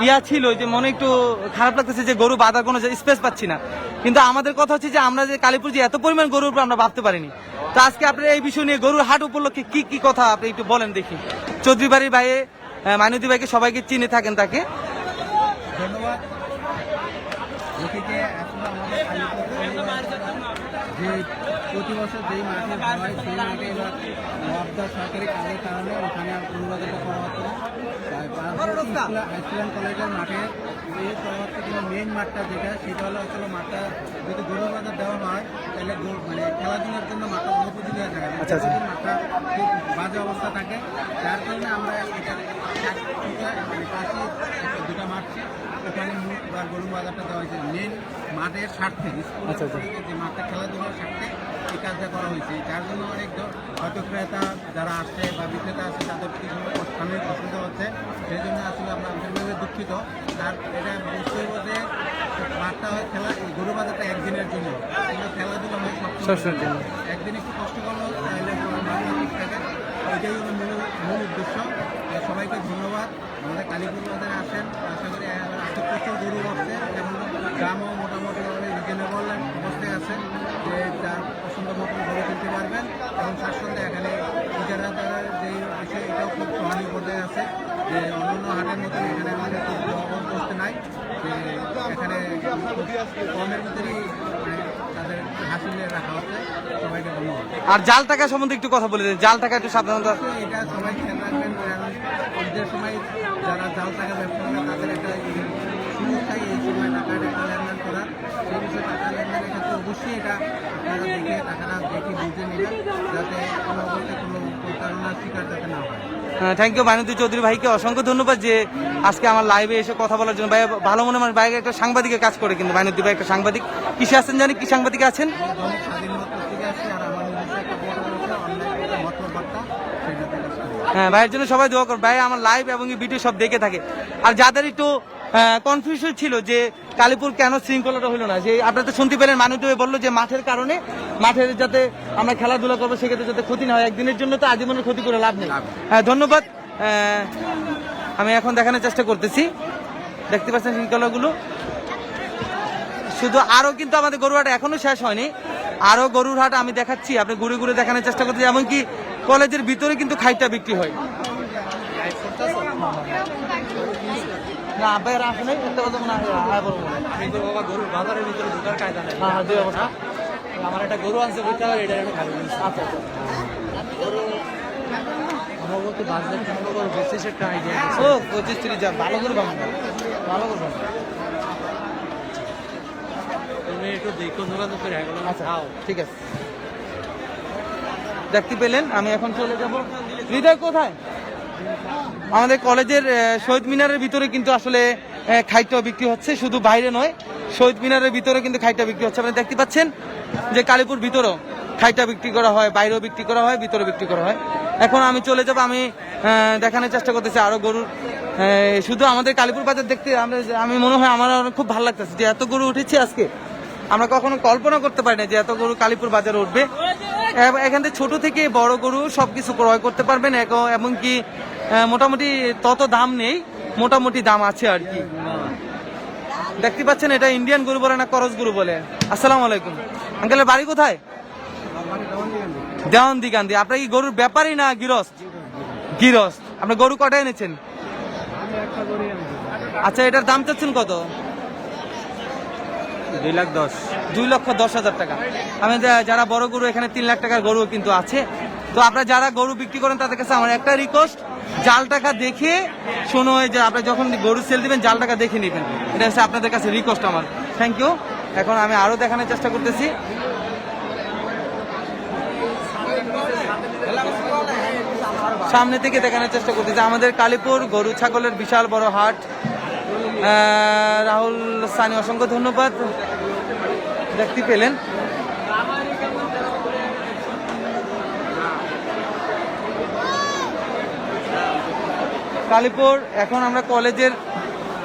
ইয়া ছিল যে মনে একটু খারাপ লাগতেছে যে গরু বাঁধার কোনো স্পেস পাচ্ছি না। কিন্তু আমাদের কথা হচ্ছে যে আমরা যে কালীপুর যে এত পরিমাণ গরুর উপর আমরা ভাবতে পারিনি। তো আজকে আপনার এই বিষয় নিয়ে গরুর হাট উপলক্ষে কি কি কথা আপনি একটু বলেন দেখি। চৌধুরী বাড়ির ভাইয়ে মাইনুদ্দিন ভাইকে সবাইকে চিনে থাকেন তাকে। ধন্যবাদ। যে প্রতি বছর যেই মাঠে হয় সেই মাঠে এবার মহাবদার সরকারি কাজের কারণে ওখানে আর গরুবাজারটা করা হতো না। হাইস্কুল কলেজের মাঠে এই পরবর্তী কিন্তু মেইন মাঠটা যেটা সেটা হলো আসলে মাঠটা যদি গরুর বাজার দেওয়া হয় তাহলে মানে খেলাধুলার জন্য মাঠটা অনুপযোগী হয়ে থাকে। মাঠটা খুব বাজে অবস্থা থাকে, যার কারণে আমরা এটা মানে পাশে দুটা মাঠ ওখানে গরুর বাজারটা দেওয়া হয়েছে মেন মাঠের স্বার্থে, স্কুলের যে মাঠটা খেলাধুলার স্বার্থে এই কাজটা করা হয়েছে। যার জন্য অনেক হয়তো ক্রেতা যারা আসছে বা বিক্রেতা আসছে তাদের কিছু স্থানের অসুবিধা হচ্ছে, সেই জন্য আসলে আমরা আন্তরিকভাবে দুঃখিত। তার এটা বুঝতে হবে যে মাঠটা হয় খেলা গরু বাজারটা একদিনের জন্য, কিন্তু খেলাধুলা হয় সবসময়ের জন্য। একদিন একটু কষ্ট করলো তাহলে মাঠটা ঠিক থাকে, ওইটাই হলো মূল উদ্দেশ্য। সবাইকে ধন্যবাদ। আমাদের কালীপুর বাজারে আসেন, আশা করি আজকে প্রচুর গরু বসছে, এবং দামও মোটামুটি রিজনেবল অবস্থায় আছেন, যে যার পছন্দ মতন গরু কিনতে পারবেন। এবং তার সঙ্গে এখানে ইজারা দ্বারা যে বিষয় এটাও খুব সহানুভূতি পর্যায়ে আছে, যে অন্যান্য হাটের মতন এখানে আমাদের খুব জবর করতে নাই, যে এখানে কমের ভিতরেই তাদের হাসিলে রাখা হচ্ছে। সবাইকে ধন্যবাদ। আর জাল টাকা সম্বন্ধে একটু কথা বলে দেন। জাল টাকা একটু সাবধানতা, এটা সবাই খেয়াল রাখবেন। ঈদের সময় যারা জাল টাকা ব্যবসা করে তাদের একটা সুযোগ থাকে এই সময় টাকাটা লেনদেন করার, সেই বিষয়ে টাকা লেনদেনের ক্ষেত্রে অবশ্যই এটা আপনারা দেখে টাকাটা দেখে বুঝে নেবেন, যাতে কোনো অবস্থায় কোনো প্রতারণার শিকার যাতে না হয়। থ্যাংক ইউ মাইনুদ্দিন চৌধুরী ভাইকে অসংখ্য ধন্যবাদ যে আজকে আমার লাইভে এসে কথা বলার জন্য। ভাই ভালো মনে মানুষ, ভাই একটা সাংবাদিকের কাজ করে, কিন্তু মাইনুদ্দিন ভাই একটা সাংবাদিক। কিসে আছেন জানি, কি সাংবাদিক আছেন? স্বাধীনতা পত্রিকা আছে, আর আমার নিজস্ব একটা বড় আছে অনলাইন মতলব বার্তা, সেটাতে কাজ করে। হ্যাঁ, ভাইয়ের জন্য সবাই দোয়া কর। ভাই আমার লাইভ এবং ভিডিও সব দেখে থাকে। আর যাদের একটু কনফিউশন ছিল যে কালীপুর কেন শৃঙ্খলাটা হলো না, যে আপনারা তো শুনতে পেলেন মাইনুদ্দিন ভাই বললো যে মাঠের কারণে, মাঠের যাতে আমরা খেলাধুলা করবো সেক্ষেত্রে যাতে ক্ষতি না হয়, একদিনের জন্য তো আজীবনের ক্ষতি করে লাভ নেই। হ্যাঁ, ধন্যবাদ। আমি এখন দেখানোর চেষ্টা করতেছি, দেখতে পাচ্ছেন শৃঙ্খলাগুলো। শুধু আরো কিন্তু আমাদের গরুর হাট এখনো শেষ হয়নি, আরো গরুর হাট আমি দেখাচ্ছি, আপনি ঘুরে ঘুরে দেখানোর চেষ্টা করতেছি। এমনকি কলেজের ভিতরে কিন্তু খাইটা বিক্রি হয়। না আব্বাই রাখে নাই, একটা কথা মনে হয় বলবো বাবা গরুর বাজারের ভিতরে ঢোকার কায়দা নেই। হ্যাঁ, দুই অবস্থা। আমার একটা গরু আনছে বুঝতে পারি, এটা আমি খাবো। আচ্ছা আচ্ছা, গরু ভগবতী বাজার কেমন গরু 25-এর আইডিয়া। ও 25-30 যা ভালো করে ভালো ভালো করে তুমি একটু দেখো, যোগাযোগ করে। আচ্ছা, ঠিক আছে। দেখতে পেলেন, আমি এখন চলে যাব। হৃদয় কোথায়? আমাদের কলেজের শহীদ মিনারের ভিতরে কিন্তু আসলে খাইটা বিক্রি হচ্ছে, শুধু বাইরে নয়, শহীদ মিনারের ভিতরে কিন্তু খাইটা বিক্রি হচ্ছে। আপনি দেখতে পাচ্ছেন যে কালীপুর ভিতরেও খাইটা বিক্রি করা হয়, বাইরেও বিক্রি করা হয়, ভিতরে বিক্রি করা হয়। এখন আমি চলে যাব, আমি দেখানোর চেষ্টা করতেছি আরো গরুর। শুধু আমাদের কালীপুর বাজার দেখতে আমি মনে হয় আমার খুব ভালো লাগতেছে যে এত গরু উঠেছে আজকে। আমরা কখনো কল্পনা করতে পারি না যে এত গরু কালীপুর বাজারে উঠবে। এখান থেকে ছোট থেকে বড় গরু সবকিছু ক্রয় করতে পারবেন, এমনকি মোটামুটি তত দাম নেই, মোটামুটি দাম আছে আর কি। দেখতে পাচ্ছেন এটা ইন্ডিয়ান গরু বলে না করজ গরু বলে। আসসালামু আলাইকুম আঙ্কেলের বাড়ি কোথায়? দেওয়ানদি গান্ধী। আপনার কি গরুর ব্যাপারই না গৃহস্থ? গৃহস্থ। আপনি গরু কটা এনেছেন? আচ্ছা, এটার দাম চাচ্ছেন কত? 2,10,000 টাকা। আমি যারা বড় গরু, এখানে 3 লাখ টাকার গরু কিন্তু আছে। তো আপনারা যারা গরু বিক্রি করেন তাদের কাছে আমার একটা রিকোয়েস্ট, জাল টাকা দেখে শোনো, যে আপনি যখন গরু সেল দিবেন জাল টাকা দেখে নেবেন। এটা হচ্ছে আপনাদের কাছে রিকোয়েস্ট আমার। Thank you. এখন আমি আরো দেখানোর চেষ্টা করতেছি। সামনে থেকে দেখানোর চেষ্টা করতেছি আমাদের কালীপুর গরু ছাগলের বিশাল বড় হাট। রাহুল সানি, অসংখ্য ধন্যবাদ। দেখতে পেলেন কালীপুর। এখন আমরা কলেজের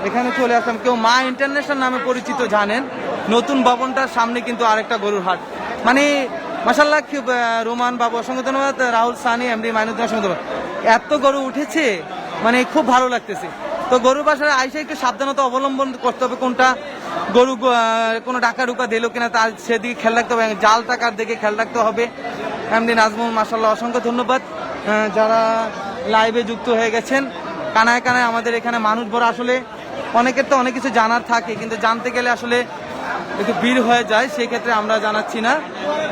এখানে চলে আসলাম। কেউ মা ইন্টারন্যাশনাল নামে পরিচিত জানেন, নতুন ভবনটার সামনে কিন্তু আরেকটা গরুর হাট। মানে মাশাআল্লাহ, রোমান বাবু অসংখ্য ধন্যবাদ, রাহুল সানি, এমডি মাইনুদ্দিন অসংখ্য ধন্যবাদ। এত গরু উঠেছে, মানে খুব ভালো লাগতেছে। তো গরুর বাসায় আইসে একটু সাবধানতা অবলম্বন করতে হবে, কোনটা গরু কোনো ডাকা ডুকা দিল কিনা তার সেদিকে খেয়াল রাখতে হবে, জাল টাকার দিকে খেয়াল রাখতে হবে। এমডি নাজমুল, মাশাআল্লাহ অসংখ্য ধন্যবাদ। যারা লাইভে যুক্ত হয়ে গেছেন, কানায় কানায় আমাদের এখানে মানুষ ভরা। আসলে অনেকের তো অনেক কিছু জানার থাকে, কিন্তু জানতে গেলে আসলে একটু ভিড় হয়ে যায়, সেই ক্ষেত্রে আমরা জানাচ্ছি না।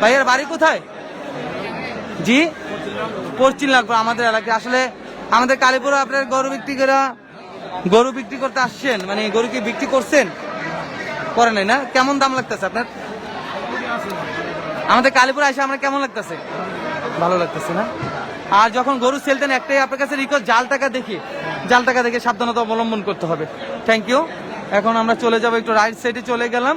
ভাইয়ের বাড়ি কোথায়? জি, পশ্চিম লাগবে আমাদের এলাকায়। আসলে আমাদের কালীপুরে আপনার গরু বিক্রি করতে আসছেন, মানে গরু কি বিক্রি করছেন? করেন নাই না? কেমন দাম লাগতেছে আপনার? আমাদের কালীপুরে এসে আমরা কেমন লাগতেছে? ভালো লাগতেছে না? আর যখন গরু সেল দেন একটাই আপনার কাছে রিকোয়েস্ট, জাল টাকা দেখে সাবধানতা অবলম্বন করতে হবে। Thank you. এখন আমরা চলে যাব, একটু রাইট সাইডে চলে গেলাম।